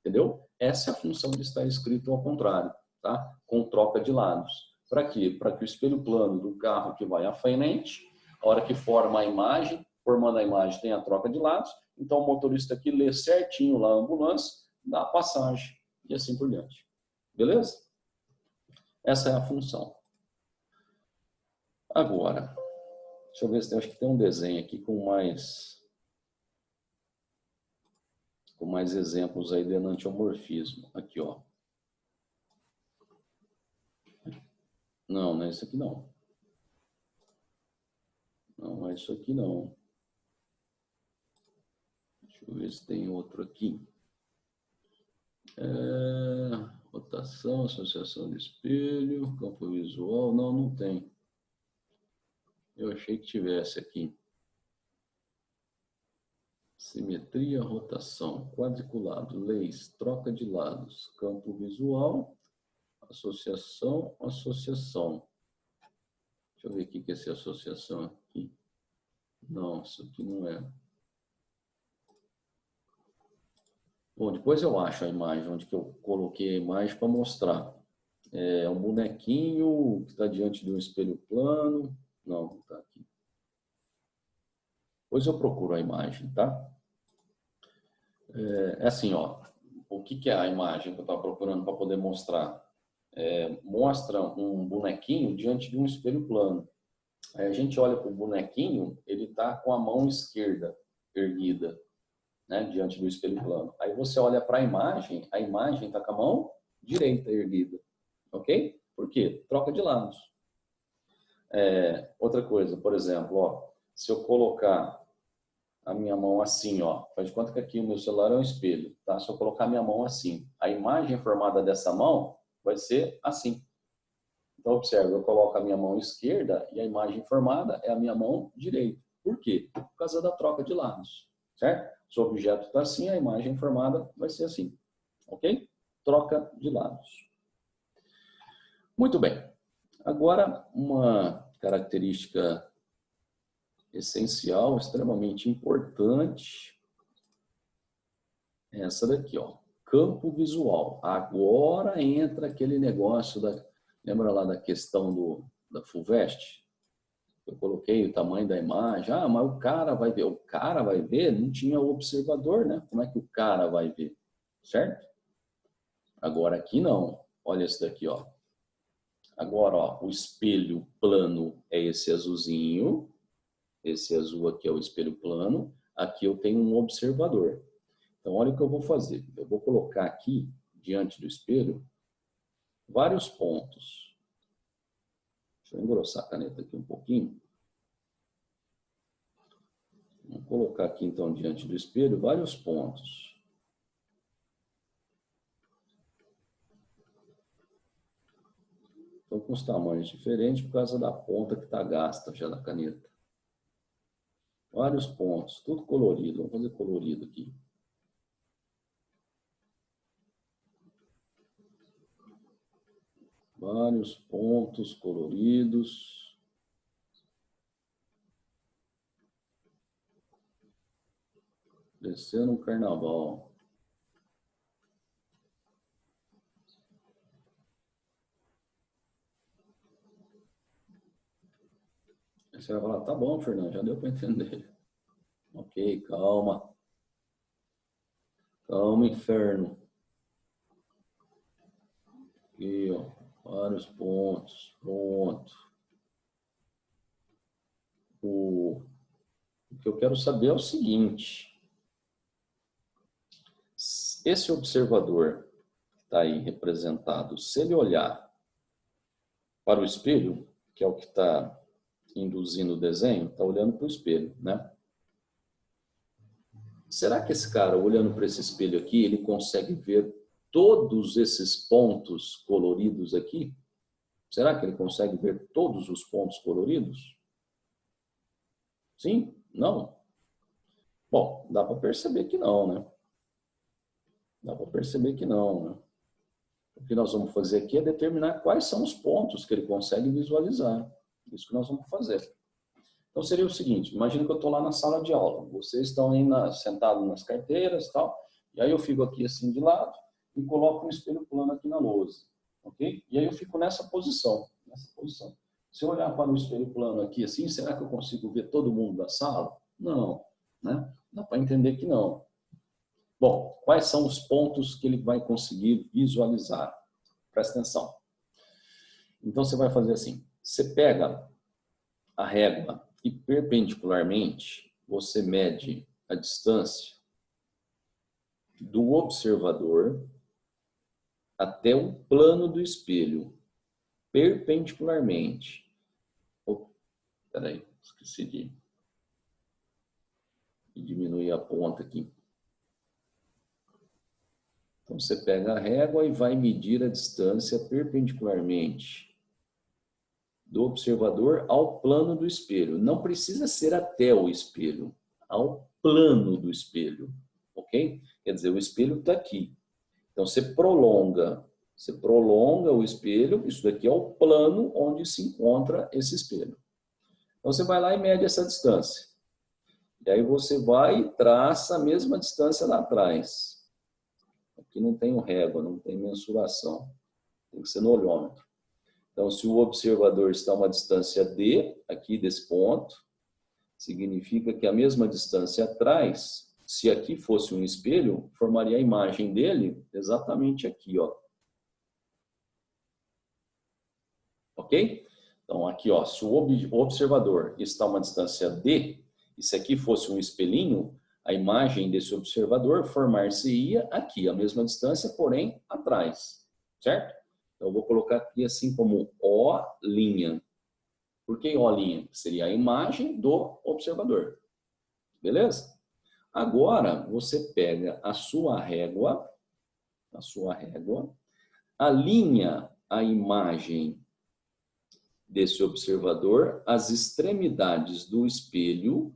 Entendeu? Essa é a função de estar escrito ao contrário, tá? Com troca de lados. Para quê? Para que o espelho plano do carro que vai à frente, a hora que forma a imagem, formando a imagem tem a troca de lados, então o motorista aqui lê certinho lá a ambulância, dá a passagem e assim por diante. Beleza? Essa é a função. Agora, deixa eu ver se tem, acho que tem um desenho aqui com mais exemplos aí de enantiomorfismo. Aqui, ó. Não, não é isso aqui não. Não é isso aqui não. Deixa eu ver se tem outro aqui. Rotação, associação de espelho, campo visual. Não, não tem. Eu achei que tivesse aqui. Simetria, rotação, quadriculado, leis, troca de lados, campo visual, associação. Deixa eu ver o que é essa associação aqui. Não, isso aqui não é. Bom, depois eu acho a imagem, onde que eu coloquei a imagem para mostrar. É um bonequinho que está diante de um espelho plano. Não, não está aqui. Depois eu procuro a imagem, tá? É assim, ó. O que é a imagem que eu estava procurando para poder mostrar? Mostra um bonequinho diante de um espelho plano. Aí a gente olha para o bonequinho, ele está com a mão esquerda erguida, né, diante do espelho plano. Aí você olha para a imagem está com a mão direita erguida. Ok? Por quê? Troca de lados. Outra coisa, por exemplo, ó, se eu colocar a minha mão assim, ó, faz de conta que aqui o meu celular é um espelho, tá? Se eu colocar a minha mão assim, a imagem formada dessa mão vai ser assim. Então, observe, eu coloco a minha mão esquerda e a imagem formada é a minha mão direita. Por quê? Por causa da troca de lados, certo? Se o objeto está assim, a imagem formada vai ser assim, ok? Troca de lados. Muito bem. Agora, uma característica essencial, extremamente importante, é essa daqui, ó. Campo visual. Agora entra aquele negócio da... Lembra lá da questão da FUVEST? Eu coloquei o tamanho da imagem. Ah, mas o cara vai ver. O cara vai ver? Não tinha o observador, né? Como é que o cara vai ver? Certo? Agora aqui não. Olha esse daqui, ó. Agora, ó, o espelho plano é esse azulzinho. Esse azul aqui é o espelho plano. Aqui eu tenho um observador. Então, olha o que eu vou fazer. Eu vou colocar aqui, diante do espelho, vários pontos. Deixa eu engrossar a caneta aqui um pouquinho. Vou colocar aqui, então, diante do espelho, vários pontos. Estão com os tamanhos diferentes por causa da ponta que está gasta já na caneta. Vários pontos, tudo colorido. Vamos fazer colorido aqui. Vários pontos coloridos. Descendo um carnaval. Aí você vai falar, tá bom, Fernando, já deu para entender. Ok, calma. Calma, inferno. Aqui, ó, vários pontos. Pronto. O que eu quero saber é o seguinte. Esse observador que está aí representado, se ele olhar para o espelho, que é o que está induzindo o desenho, está olhando para o espelho, né? Será que esse cara, olhando para esse espelho aqui, ele consegue ver todos esses pontos coloridos aqui? Será que ele consegue ver todos os pontos coloridos? Sim? Não? Bom, dá para perceber que não, né? Dá para perceber que não, né? O que nós vamos fazer aqui é determinar quais são os pontos que ele consegue visualizar. Isso que nós vamos fazer. Então seria o seguinte, imagina que eu estou lá na sala de aula, vocês estão aí sentados nas carteiras e tal, e aí eu fico aqui assim de lado e coloco um espelho plano aqui na lousa, ok? E aí eu fico nessa posição, Se eu olhar para o espelho plano aqui assim, será que eu consigo ver todo mundo da sala? Não, né? Dá para entender que não. Bom, quais são os pontos que ele vai conseguir visualizar? Presta atenção. Então você vai fazer assim, você pega a régua e perpendicularmente você mede a distância do observador até o plano do espelho, perpendicularmente. Oh, peraí, esqueci de diminuir a ponta aqui. Então você pega a régua e vai medir a distância perpendicularmente do observador ao plano do espelho. Não precisa ser até o espelho, ao plano do espelho, ok? Quer dizer, o espelho está aqui. Então você prolonga o espelho, isso daqui é o plano onde se encontra esse espelho. Então você vai lá e mede essa distância. E aí você vai e traça a mesma distância lá atrás. Aqui não tem régua, não tem mensuração. Tem que ser no olhômetro. Então, se o observador está a uma distância D, aqui desse ponto, significa que a mesma distância atrás, se aqui fosse um espelho, formaria a imagem dele exatamente aqui, ó. Ok? Então, aqui, ó, se o observador está a uma distância D, e se aqui fosse um espelhinho, a imagem desse observador formar-se-ia aqui, a mesma distância, porém atrás, certo? Então, eu vou colocar aqui assim como O'. Por que O'? Seria a imagem do observador. Beleza? Agora, você pega a sua régua, alinha a imagem desse observador às extremidades do espelho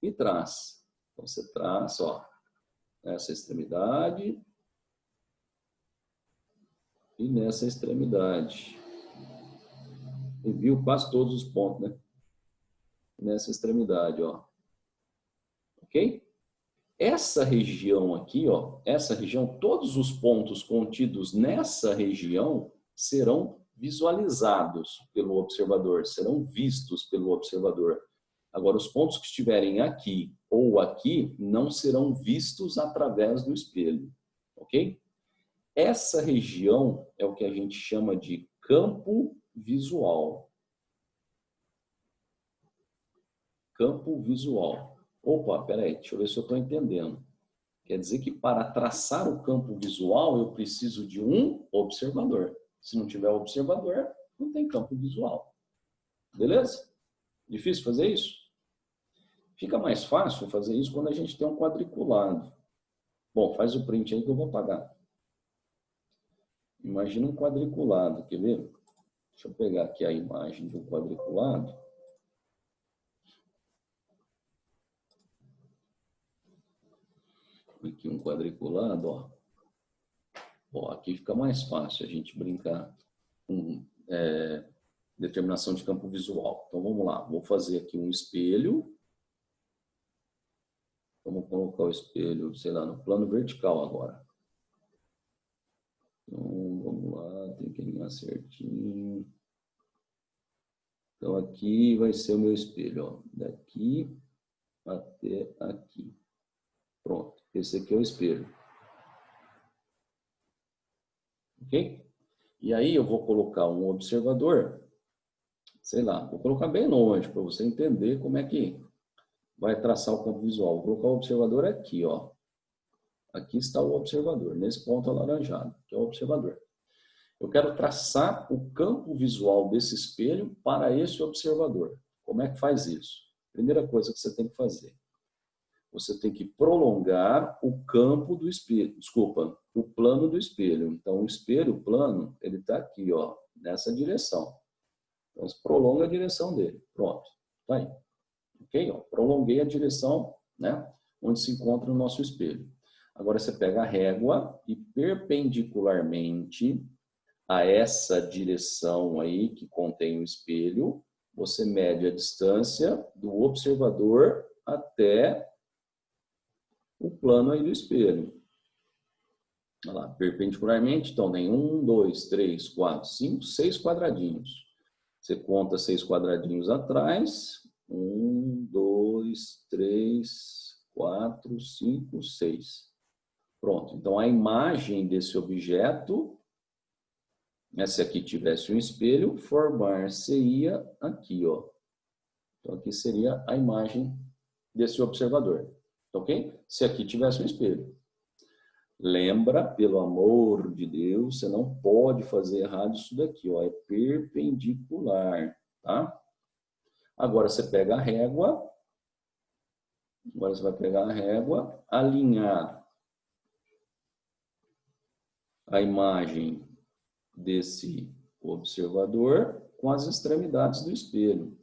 e traz. Então, você traz, ó, nessa extremidade e nessa extremidade. E viu quase todos os pontos, né? Nessa extremidade, ó. Ok? Essa região aqui, ó, essa região, todos os pontos contidos nessa região serão visualizados pelo observador, serão vistos pelo observador. Agora, os pontos que estiverem aqui ou aqui não serão vistos através do espelho, ok? Essa região é o que a gente chama de campo visual. Campo visual. Opa, peraí, deixa eu ver se eu estou entendendo. Quer dizer que para traçar o campo visual eu preciso de um observador. Se não tiver observador, não tem campo visual. Beleza? Difícil fazer isso? Fica mais fácil fazer isso quando a gente tem um quadriculado. Bom, faz o print aí que eu vou apagar. Imagina um quadriculado, quer ver? Deixa eu pegar aqui a imagem de um quadriculado. Aqui um quadriculado, ó. Ó, aqui fica mais fácil a gente brincar com determinação de campo visual. Então vamos lá, vou fazer aqui um espelho. Vamos colocar o espelho, sei lá, no plano vertical agora. Então vamos lá, tem que alinhar certinho. Então aqui vai ser o meu espelho, ó, daqui até aqui. Pronto, esse aqui é o espelho. Ok? E aí eu vou colocar um observador, sei lá, vou colocar bem longe para você entender como é que vai traçar o campo visual. Vou colocar o observador aqui, ó. Aqui está o observador, nesse ponto alaranjado, que é o observador. Eu quero traçar o campo visual desse espelho para esse observador. Como é que faz isso? Primeira coisa que você tem que fazer. Você tem que prolongar o campo do espelho, desculpa, o plano do espelho. Então, o espelho, o plano, ele está aqui, ó, nessa direção. Então, você prolonga a direção dele. Pronto, tá aí. Ok? Ó, prolonguei a direção, né, onde se encontra o nosso espelho. Agora, você pega a régua e perpendicularmente a essa direção aí que contém o espelho, você mede a distância do observador até o plano aí do espelho. Olha lá, perpendicularmente, então tem 1, 2, 3, 4, 5, 6 quadradinhos. Você conta 6 quadradinhos atrás. 1, 2, 3, 4, 5, 6. Pronto. Então, a imagem desse objeto, se aqui tivesse um espelho, formar-se-ia aqui, ó. Então, aqui seria a imagem desse observador. Ok? Se aqui tivesse um espelho. Lembra, pelo amor de Deus, você não pode fazer errado isso daqui, ó. É perpendicular, tá? Agora você pega a régua. Agora você vai pegar a régua, alinhar a imagem desse observador com as extremidades do espelho.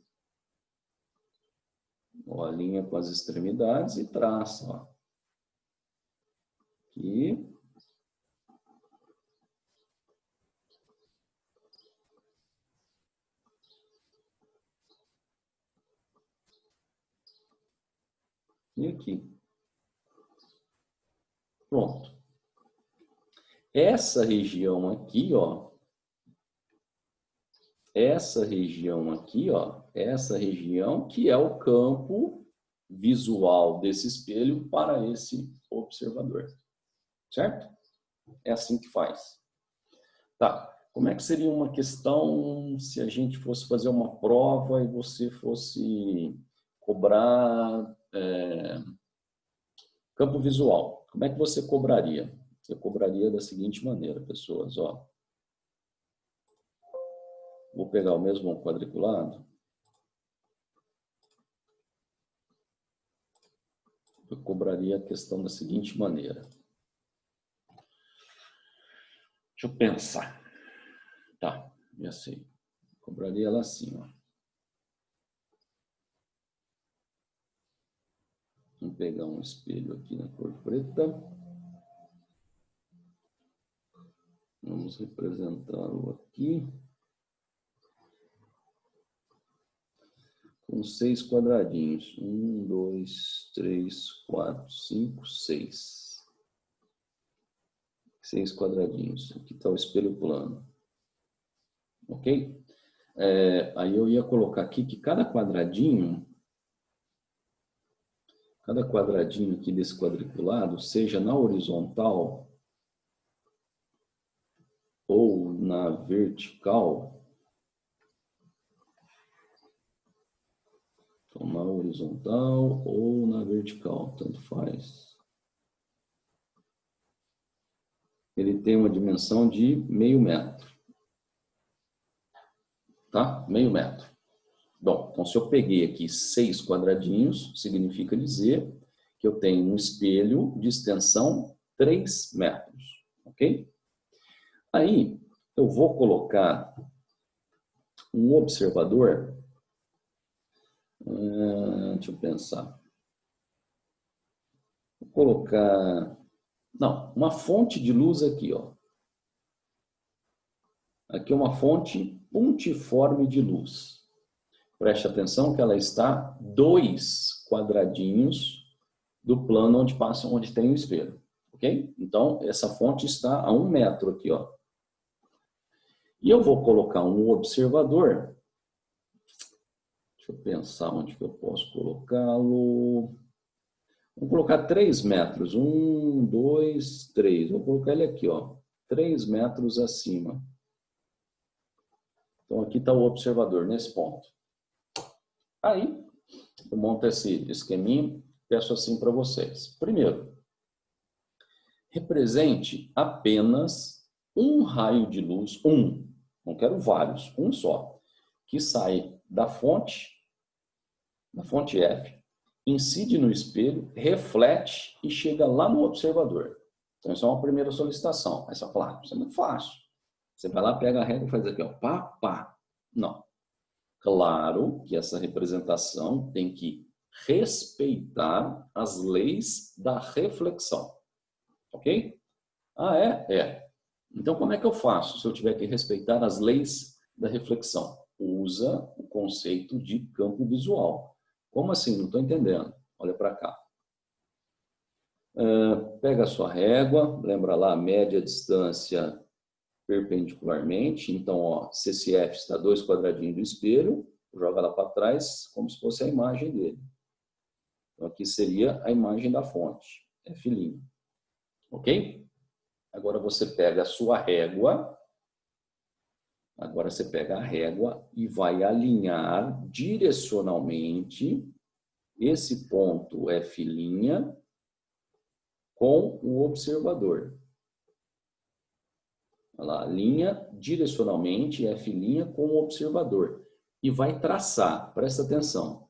Ó, alinha com as extremidades e traça, ó. Aqui. E aqui. Pronto. Essa região aqui, ó. Essa região aqui, ó. Essa região que é o campo visual desse espelho para esse observador. Certo? É assim que faz. Tá. Como é que seria uma questão se a gente fosse fazer uma prova e você fosse cobrar campo visual? Como é que você cobraria? Você cobraria da seguinte maneira, pessoas, ó. Vou pegar o mesmo quadriculado. eu cobraria a questão da seguinte maneira. Deixa eu pensar. Tá, já sei. Cobraria ela assim, ó. Vamos pegar um espelho aqui na cor preta. Vamos representá-lo aqui. Com 6 quadradinhos. 1, 2, 3, 4, 5, 6. 6 quadradinhos. Aqui está o espelho plano. Ok? Aí eu ia colocar aqui que cada quadradinho aqui desse quadriculado, seja na horizontal ou na vertical, então, na horizontal ou na vertical, tanto faz. Ele tem uma dimensão de meio metro. Tá? Meio metro. Bom, então se eu peguei aqui 6 quadradinhos, significa dizer que eu tenho um espelho de extensão 3 metros. Ok? Aí, eu vou colocar um observador. Deixa eu pensar. Vou colocar... Não, uma fonte de luz aqui, ó. Aqui é uma fonte pontiforme de luz. Preste atenção que ela está 2 quadradinhos do plano onde tem o espelho. Ok? Então, essa fonte está a 1 metro aqui, ó. E eu vou colocar um observador. Deixa eu pensar onde que eu posso colocá-lo. Vou colocar 3 metros. 1, 2, 3. Vou colocar ele aqui, ó. 3 metros acima. Então, aqui está o observador, nesse ponto. Aí, eu monto esse esqueminha, peço assim para vocês. Primeiro, represente apenas um raio de luz, não quero vários, um só, que sai da fonte F, incide no espelho, reflete e chega lá no observador. Então, isso é uma primeira solicitação. Aí você vai falar, isso é muito fácil. Você vai lá, pega a régua e faz aqui, ó, pá, pá. Não. Claro que essa representação tem que respeitar as leis da reflexão. Ok? Ah, é? É. Então, como é que eu faço se eu tiver que respeitar as leis da reflexão? Usa o conceito de campo visual. Como assim? Não estou entendendo. Olha para cá. Pega a sua régua, lembra lá a média distância perpendicularmente. Então, ó, CCF está 2 quadradinhos do espelho, joga lá para trás como se fosse a imagem dele. Então, aqui seria a imagem da fonte, F'. Ok? Agora você pega a sua régua. Agora você pega a régua e vai alinhar direcionalmente esse ponto F' com o observador. Olha lá, alinha direcionalmente F' com o observador. E vai traçar, presta atenção.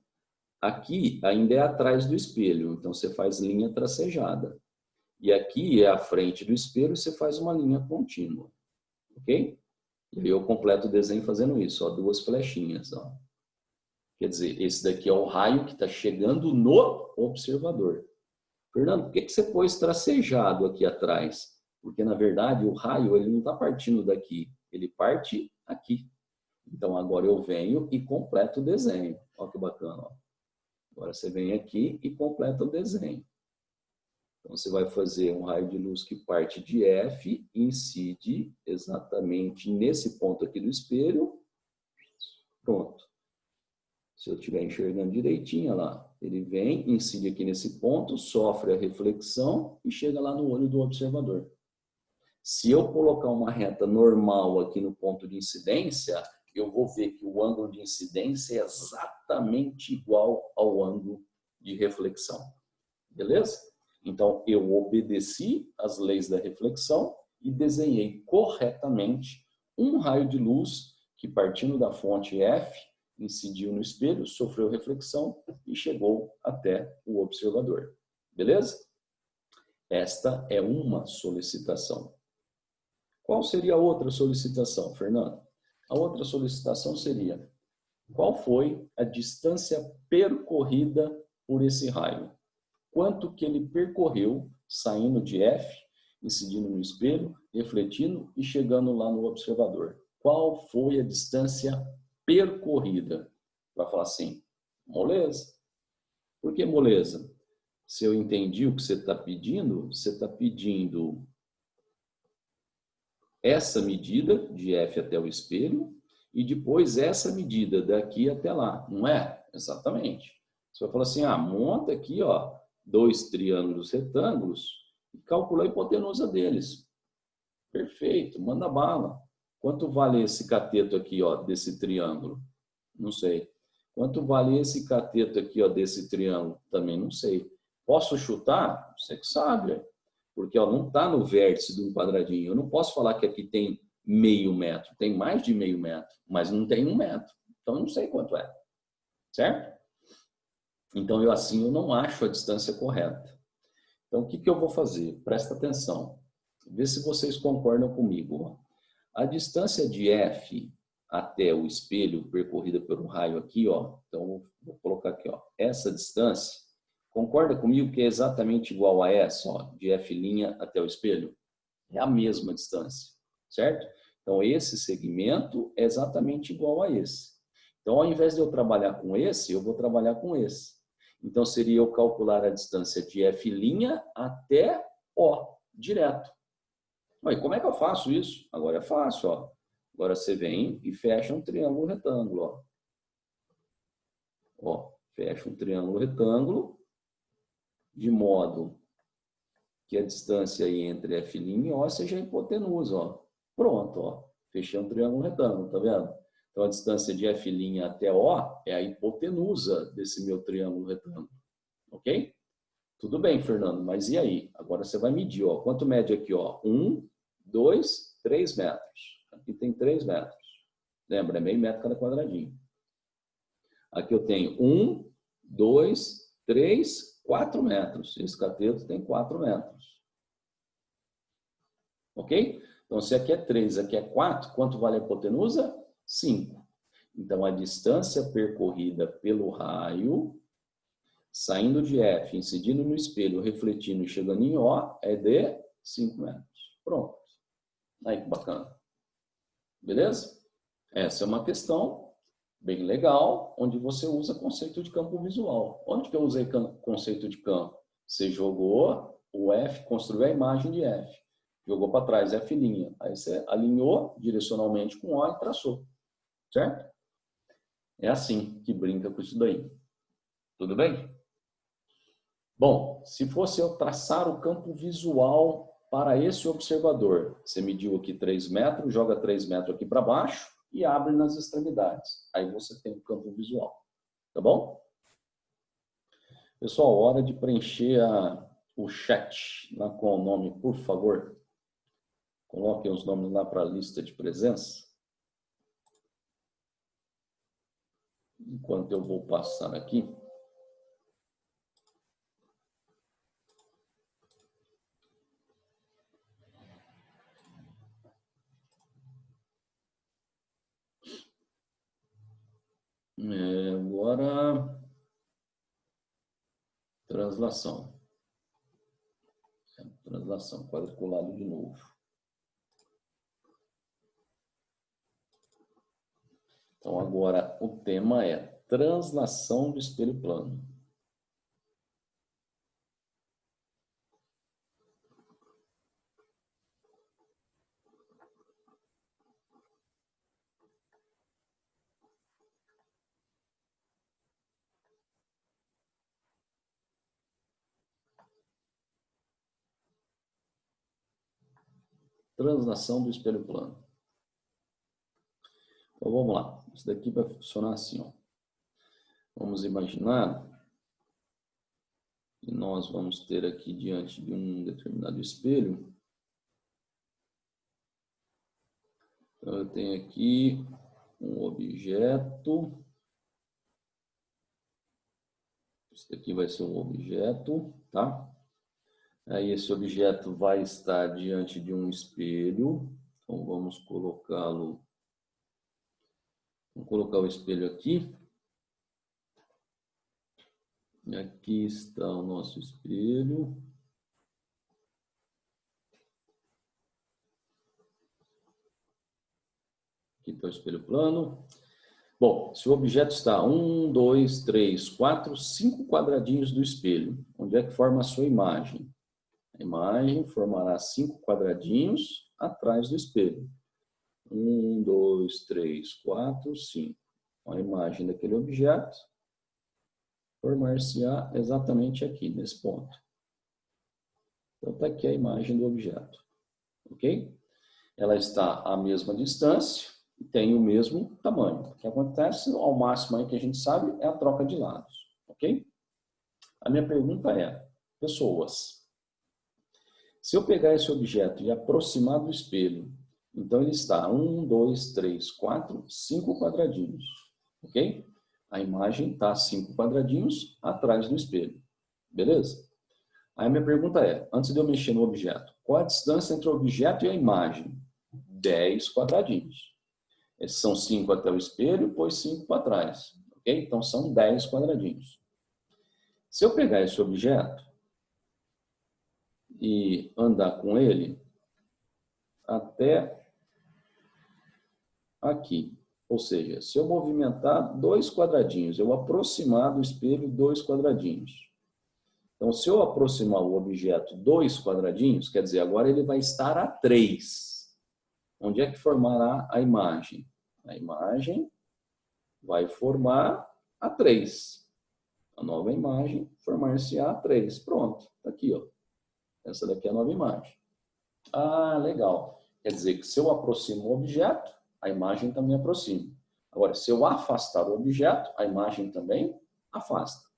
Aqui ainda é atrás do espelho, então você faz linha tracejada. E aqui é a frente do espelho, você faz uma linha contínua. Ok? E aí eu completo o desenho fazendo isso, ó, 2 flechinhas. Ó. Quer dizer, esse daqui é o raio que está chegando no observador. Fernando, por que você pôs tracejado aqui atrás? Porque, na verdade, o raio ele não está partindo daqui, ele parte aqui. Então, agora eu venho e completo o desenho. Olha que bacana. Ó. Agora você vem aqui e completa o desenho. Então, você vai fazer um raio de luz que parte de F e incide exatamente nesse ponto aqui do espelho. Pronto. Se eu estiver enxergando direitinho, olha lá, ele vem, incide aqui nesse ponto, sofre a reflexão e chega lá no olho do observador. Se eu colocar uma reta normal aqui no ponto de incidência, eu vou ver que o ângulo de incidência é exatamente igual ao ângulo de reflexão. Beleza? Então, eu obedeci às leis da reflexão e desenhei corretamente um raio de luz que, partindo da fonte F, incidiu no espelho, sofreu reflexão e chegou até o observador. Beleza? Esta é uma solicitação. Qual seria a outra solicitação, Fernando? A outra solicitação seria: qual foi a distância percorrida por esse raio? Quanto que ele percorreu saindo de F, incidindo no espelho, refletindo e chegando lá no observador? Qual foi a distância percorrida? Vai falar assim, moleza. Por que moleza? Se eu entendi o que você está pedindo essa medida de F até o espelho e depois essa medida daqui até lá, não é? Exatamente. Você vai falar assim, monta aqui, ó, 2 triângulos retângulos e calcula a hipotenusa deles. Perfeito, manda bala. Quanto vale esse cateto aqui, ó, desse triângulo? Não sei. Quanto vale esse cateto aqui, ó, desse triângulo? Também não sei. Posso chutar? Você que sabe, porque ó, não está no vértice de um quadradinho. Eu não posso falar que aqui tem meio metro. Tem mais de meio metro, mas não tem 1 metro. Então, eu não sei quanto é. Certo? Então, eu não acho a distância correta. Então, o que eu vou fazer? Presta atenção. Vê se vocês concordam comigo. A distância de F até o espelho percorrida pelo raio aqui, ó. Então, vou colocar aqui, ó. Essa distância, concorda comigo que é exatamente igual a essa, ó, de F' até o espelho? É a mesma distância, certo? Então, esse segmento é exatamente igual a esse. Então, ao invés de eu trabalhar com esse, eu vou trabalhar com esse. Então, seria eu calcular a distância de F' até O, direto. Mas como é que eu faço isso? Agora é fácil, ó. Agora você vem e fecha um triângulo retângulo, ó. Ó, fecha um triângulo retângulo, de modo que a distância aí entre F' e O seja a hipotenusa, ó. Pronto, ó. Fechei um triângulo retângulo, tá vendo? Então, a distância de F' até O é a hipotenusa desse meu triângulo retângulo. Ok? Tudo bem, Fernando, mas e aí? Agora você vai medir, ó. Quanto mede aqui, ó? 1, 2, 3 metros. Aqui tem 3 metros. Lembra, é meio metro cada quadradinho. Aqui eu tenho 1, 2, 3, 4 metros. Esse cateto tem 4 metros. Ok? Então, se aqui é 3, aqui é 4, quanto vale a hipotenusa? 5. Então, a distância percorrida pelo raio, saindo de F, incidindo no espelho, refletindo e chegando em O, é de 5 metros. Pronto. Aí que bacana. Beleza? Essa é uma questão bem legal, onde você usa conceito de campo visual. Onde que eu usei conceito de campo? Você jogou o F, construiu a imagem de F. Jogou para trás F'. Aí você alinhou direcionalmente com O e traçou. Certo? É assim que brinca com isso daí. Tudo bem? Bom, se fosse eu traçar o campo visual para esse observador, você mediu aqui 3 metros, joga 3 metros aqui para baixo e abre nas extremidades. Aí você tem o campo visual. Tá bom? Pessoal, hora de preencher o chat lá com o nome, por favor. Coloquem os nomes lá para a lista de presença. Enquanto eu vou passar aqui. Agora, translação. Translação, quadriculado de novo. Então, agora o tema é translação do espelho plano. Translação do espelho plano. Então, vamos lá. Isso daqui vai funcionar assim, ó. Vamos imaginar que nós vamos ter aqui diante de um determinado espelho. Então, eu tenho aqui um objeto. Esse aqui vai ser um objeto, tá? Aí esse objeto vai estar diante de um espelho. Então vamos colocá-lo. Vamos colocar o espelho aqui. Aqui está o nosso espelho. Aqui está o espelho plano. Bom, se o objeto está 1, 2, 3, 4, 5 quadradinhos do espelho, onde é que forma a sua imagem? A imagem formará 5 quadradinhos atrás do espelho. 1, 2, 3, 4, 5. A imagem daquele objeto formar-se-á exatamente aqui, nesse ponto. Então, está aqui a imagem do objeto. Ok? Ela está à mesma distância e tem o mesmo tamanho. O que acontece, ao máximo aí que a gente sabe, é a troca de lados. Ok? A minha pergunta é, pessoas, se eu pegar esse objeto e aproximar do espelho, então ele está 1, 2, 3, 4, 5 quadradinhos. Ok? A imagem está 5 quadradinhos atrás do espelho. Beleza? Aí a minha pergunta é, antes de eu mexer no objeto, qual a distância entre o objeto e a imagem? 10 quadradinhos. Esses são 5 até o espelho, depois 5 para trás. Ok? Então são 10 quadradinhos. Se eu pegar esse objeto e andar com ele até aqui, ou seja, se eu movimentar 2 quadradinhos, eu aproximar do espelho 2 quadradinhos. Então, se eu aproximar o objeto 2 quadradinhos, quer dizer, agora ele vai estar a 3. Onde é que formará a imagem? A imagem vai formar a 3. A nova imagem formar-se-á a 3. Pronto, está aqui, ó. Essa daqui é a nova imagem. Ah, legal. Quer dizer que se eu aproximo o objeto, a imagem também aproxima. Agora, se eu afastar o objeto, a imagem também afasta.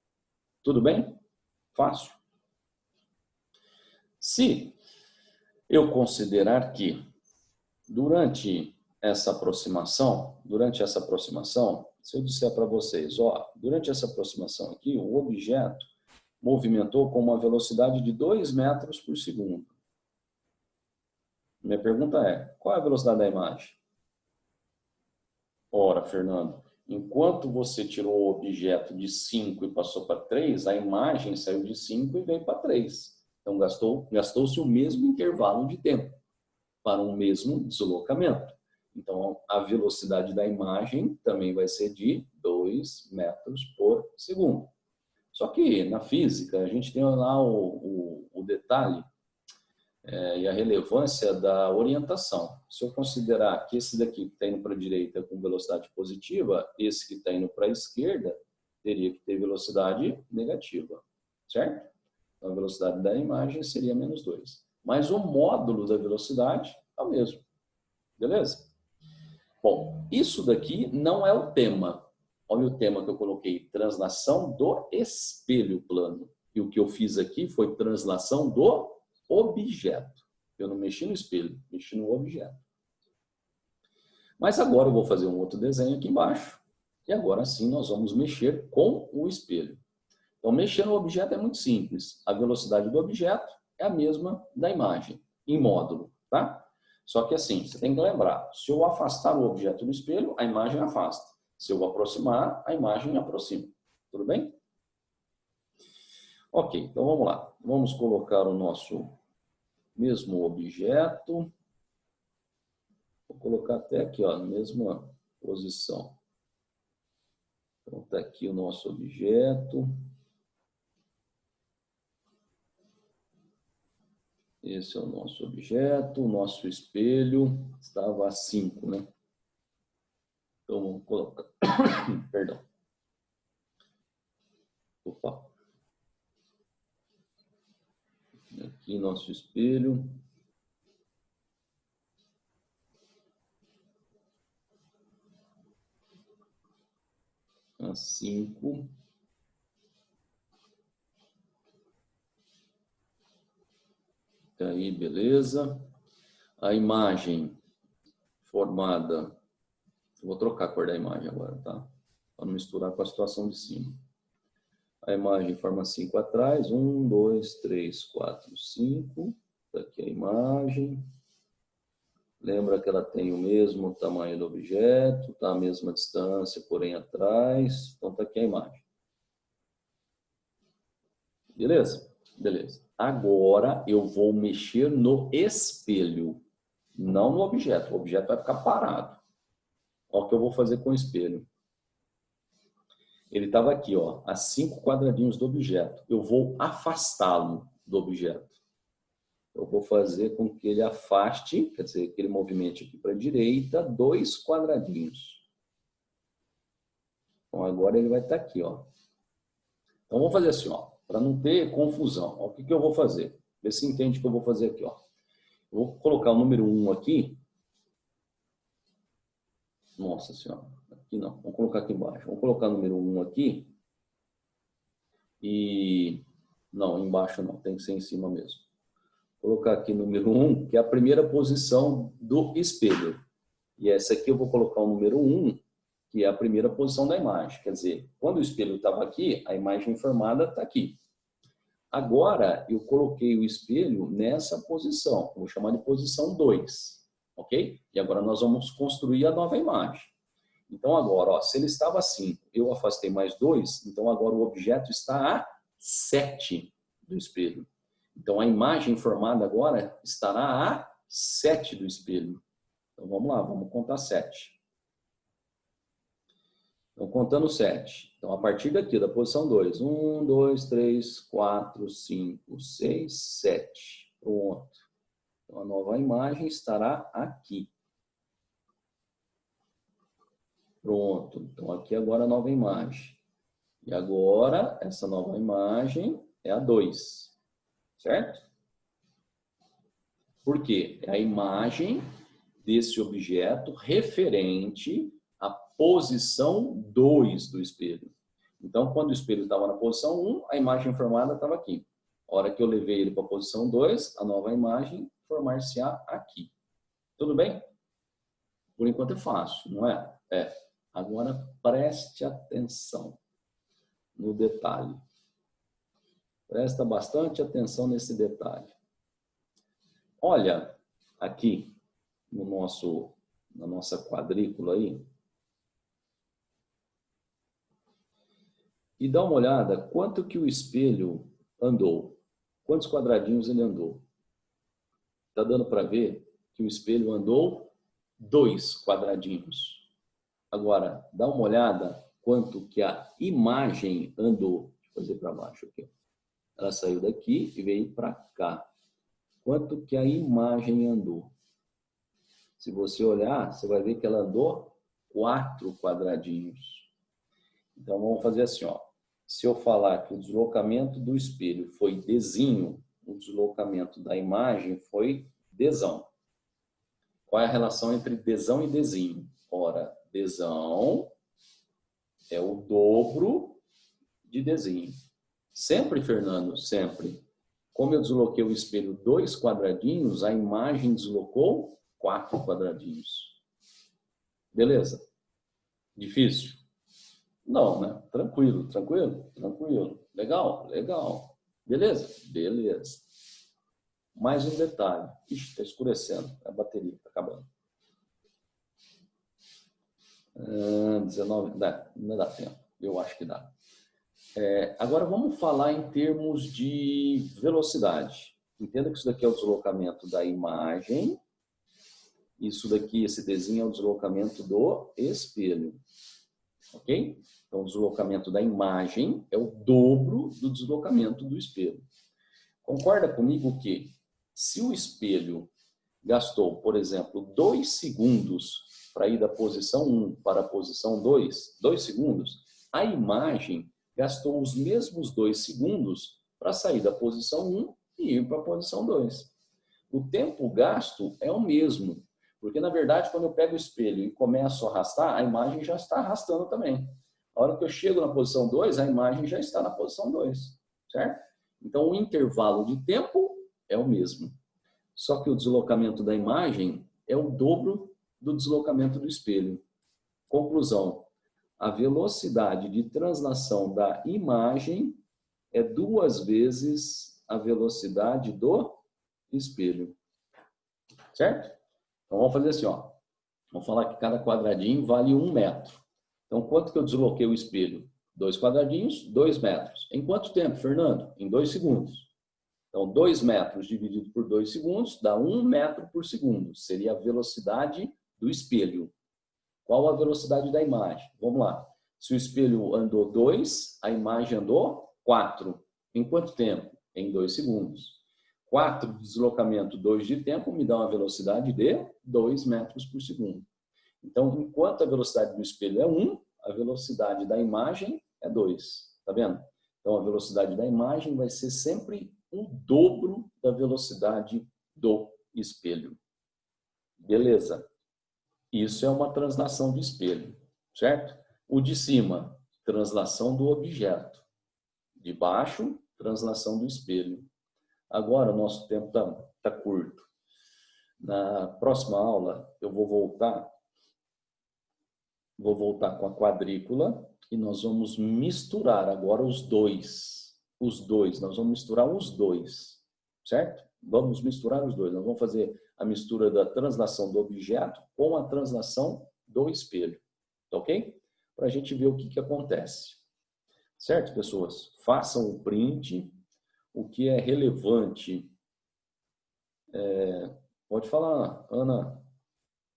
Tudo bem? Fácil. Se eu considerar que durante essa aproximação, se eu disser para vocês, ó, durante essa aproximação aqui, o objeto movimentou com uma velocidade de 2 metros por segundo. Minha pergunta é, qual é a velocidade da imagem? Ora, Fernando, enquanto você tirou o objeto de 5 e passou para 3, a imagem saiu de 5 e veio para 3. Então, gastou-se o mesmo intervalo de tempo para um mesmo deslocamento. Então, a velocidade da imagem também vai ser de 2 metros por segundo. Só que, na física, a gente tem lá o detalhe e a relevância da orientação. Se eu considerar que esse daqui que está indo para a direita com velocidade positiva, esse que está indo para a esquerda teria que ter velocidade negativa, certo? Então, a velocidade da imagem seria menos 2. Mas o módulo da velocidade é o mesmo. Beleza? Bom, isso daqui não é o tema. Olha o tema que eu coloquei, translação do espelho plano. E o que eu fiz aqui foi translação do objeto. Eu não mexi no espelho, mexi no objeto. Mas agora eu vou fazer um outro desenho aqui embaixo. E agora sim nós vamos mexer com o espelho. Então, mexer no objeto é muito simples. A velocidade do objeto é a mesma da imagem, em módulo, tá? Só que assim, você tem que lembrar, se eu afastar o objeto do espelho, a imagem afasta. Se eu aproximar, a imagem aproxima. Tudo bem? Ok, então vamos lá. Vamos colocar o nosso mesmo objeto. Vou colocar até aqui, ó, na mesma posição. Então, está aqui o nosso objeto. Esse é o nosso objeto, o nosso espelho estava a 5, né? Então, vamos colocar... Perdão. Opa. Aqui nosso espelho. A 5. Aí, beleza. A imagem formada... Vou trocar a cor da imagem agora, tá? Para não misturar com a situação de cima. A imagem forma 5 atrás. 1, 2, 3, 4, 5. Aqui a imagem. Lembra que ela tem o mesmo tamanho do objeto, está a mesma distância, porém atrás. Então, está aqui a imagem. Beleza? Beleza. Agora, eu vou mexer no espelho, não no objeto. O objeto vai ficar parado. Olha o que eu vou fazer com o espelho. Ele estava aqui, ó, a 5 quadradinhos do objeto. Eu vou afastá-lo do objeto. Eu vou fazer com que ele afaste, quer dizer, que ele movimente aqui para a direita, 2 quadradinhos. Então, agora ele vai estar aqui, ó. Então, vamos fazer assim, ó, para não ter confusão. Ó, o que eu vou fazer? Vê se entende o que eu vou fazer aqui, ó. Eu vou colocar o número 1 aqui. Nossa Senhora, aqui não. Vamos colocar aqui embaixo. Vamos colocar o número 1 aqui. E... não, embaixo não, tem que ser em cima mesmo. Vou colocar aqui o número 1, que é a primeira posição do espelho. E essa aqui eu vou colocar o número 1, que é a primeira posição da imagem. Quer dizer, quando o espelho estava aqui, a imagem formada está aqui. Agora, eu coloquei o espelho nessa posição. Vou chamar de posição 2. Ok? E agora nós vamos construir a nova imagem. Então, agora, ó, se ele estava assim, eu afastei mais 2, então agora o objeto está a 7 do espelho. Então, a imagem formada agora estará a 7 do espelho. Então, vamos lá, vamos contar 7. Então, contando 7. Então, a partir daqui, da posição 2. 1, 2, 3, 4, 5, 6, 7. Pronto. Então, a nova imagem estará aqui. Pronto. Então, aqui agora a nova imagem. E agora, essa nova imagem é a 2. Certo? Por quê? É a imagem desse objeto referente à posição 2 do espelho. Então, quando o espelho estava na posição 1, a imagem formada estava aqui. A hora que eu levei ele para a posição 2, a nova imagem formar-se-á aqui. Tudo bem? Por enquanto é fácil, não é? É. Agora, preste atenção no detalhe. Presta bastante atenção nesse detalhe. Olha aqui na nossa quadrícula aí e dá uma olhada quanto que o espelho andou. Quantos quadradinhos ele andou? Está dando para ver que o espelho andou 2 quadradinhos. Agora, dá uma olhada quanto que a imagem andou. Deixa eu fazer para baixo aqui. Ela saiu daqui e veio para cá. Quanto que a imagem andou? Se você olhar, você vai ver que ela andou 4 quadradinhos. Então, vamos fazer assim, ó. Se eu falar que o deslocamento do espelho foi Dzinho, o deslocamento da imagem foi Dzão. Qual é a relação entre Dzão e Dzinho? Ora, Dzão é o dobro de Dzinho. Sempre, Fernando, sempre. Como eu desloquei o espelho 2 quadradinhos, a imagem deslocou 4 quadradinhos. Beleza? Difícil? Não, né? Tranquilo, tranquilo, tranquilo. Legal, legal. Beleza? Beleza. Mais um detalhe. Ixi, está escurecendo. A bateria está acabando. 19, não dá tempo. Eu acho que dá. Agora vamos falar em termos de velocidade. Entenda que isso daqui é o deslocamento da imagem. Isso daqui, esse desenho é o deslocamento do espelho. Ok? Então, o deslocamento da imagem é o dobro do deslocamento do espelho. Concorda comigo que se o espelho gastou, por exemplo, 2 segundos para ir da posição 1 para a posição 2, 2 segundos, a imagem gastou os mesmos 2 segundos para sair da posição 1 e ir para a posição 2. O tempo gasto é o mesmo, porque, na verdade, quando eu pego o espelho e começo a arrastar, a imagem já está arrastando também. A hora que eu chego na posição 2, a imagem já está na posição 2, certo? Então, o intervalo de tempo é o mesmo. Só que o deslocamento da imagem é o dobro do deslocamento do espelho. Conclusão. a velocidade de translação da imagem é 2 vezes a velocidade do espelho. Certo? Então, vamos fazer assim, ó. Vamos falar que cada quadradinho vale 1 metro. Então, quanto que eu desloquei o espelho? 2 quadradinhos, 2 metros. Em quanto tempo, Fernando? Em 2 segundos. Então, 2 metros dividido por 2 segundos dá 1 metro por segundo. Seria a velocidade do espelho. Qual a velocidade da imagem? Vamos lá. Se o espelho andou 2, a imagem andou 4. Em quanto tempo? Em 2 segundos. 4 de deslocamento, 2 de tempo, me dá uma velocidade de 2 metros por segundo. Então, enquanto a velocidade do espelho é 1, a velocidade da imagem é 2. Tá vendo? Então, a velocidade da imagem vai ser sempre o dobro da velocidade do espelho. Beleza. Isso é uma translação do espelho, certo? O de cima, translação do objeto. De baixo, translação do espelho. Agora, o nosso tempo tá curto. Na próxima aula, eu vou voltar com a quadrícula e nós vamos misturar agora os dois. Nós vamos misturar os dois, certo? Vamos misturar os dois. Nós vamos fazer a mistura da translação do objeto com a translação do espelho. Tá ok? Para a gente ver o que acontece. Certo, pessoas? Façam o print. O que é relevante. Pode falar, Ana.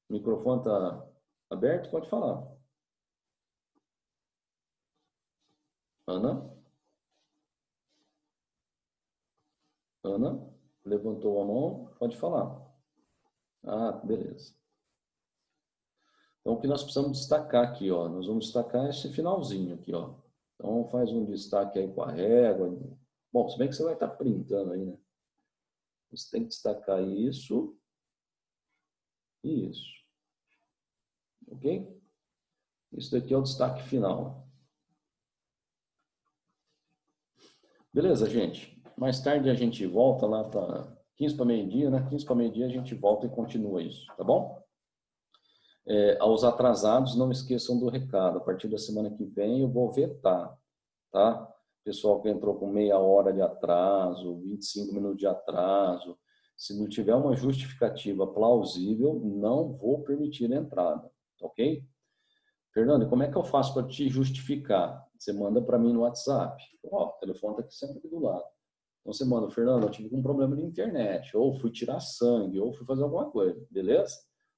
O microfone está aberto? Pode falar. Ana? Ana? Levantou a mão? Pode falar. Ah, beleza. Então, o que nós precisamos destacar aqui, ó, nós vamos destacar esse finalzinho aqui, ó. Então, faz um destaque aí com a régua. Bom, se bem que você vai estar printando aí, né? Você tem que destacar isso e isso. Ok? Isso daqui é o destaque final. Beleza, gente? Mais tarde a gente volta lá para 15 para meio-dia, né? 15 para meio-dia a gente volta e continua isso, tá bom? Aos atrasados, não esqueçam do recado. A partir da semana que vem eu vou vetar, tá? Pessoal que entrou com meia hora de atraso, 25 minutos de atraso, se não tiver uma justificativa plausível, não vou permitir a entrada, ok? Fernando, como é que eu faço para te justificar? Você manda para mim no WhatsApp. Ó, o telefone está aqui sempre aqui do lado. Então você manda, Fernando, eu tive um problema de internet, ou fui tirar sangue, ou fui fazer alguma coisa, beleza?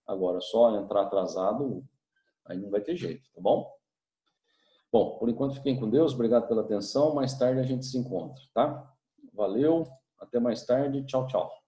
Agora, só entrar atrasado, aí não vai ter jeito, tá bom? Bom, por enquanto fiquem com Deus, obrigado pela atenção, mais tarde a gente se encontra, tá? Valeu, até mais tarde, tchau, tchau.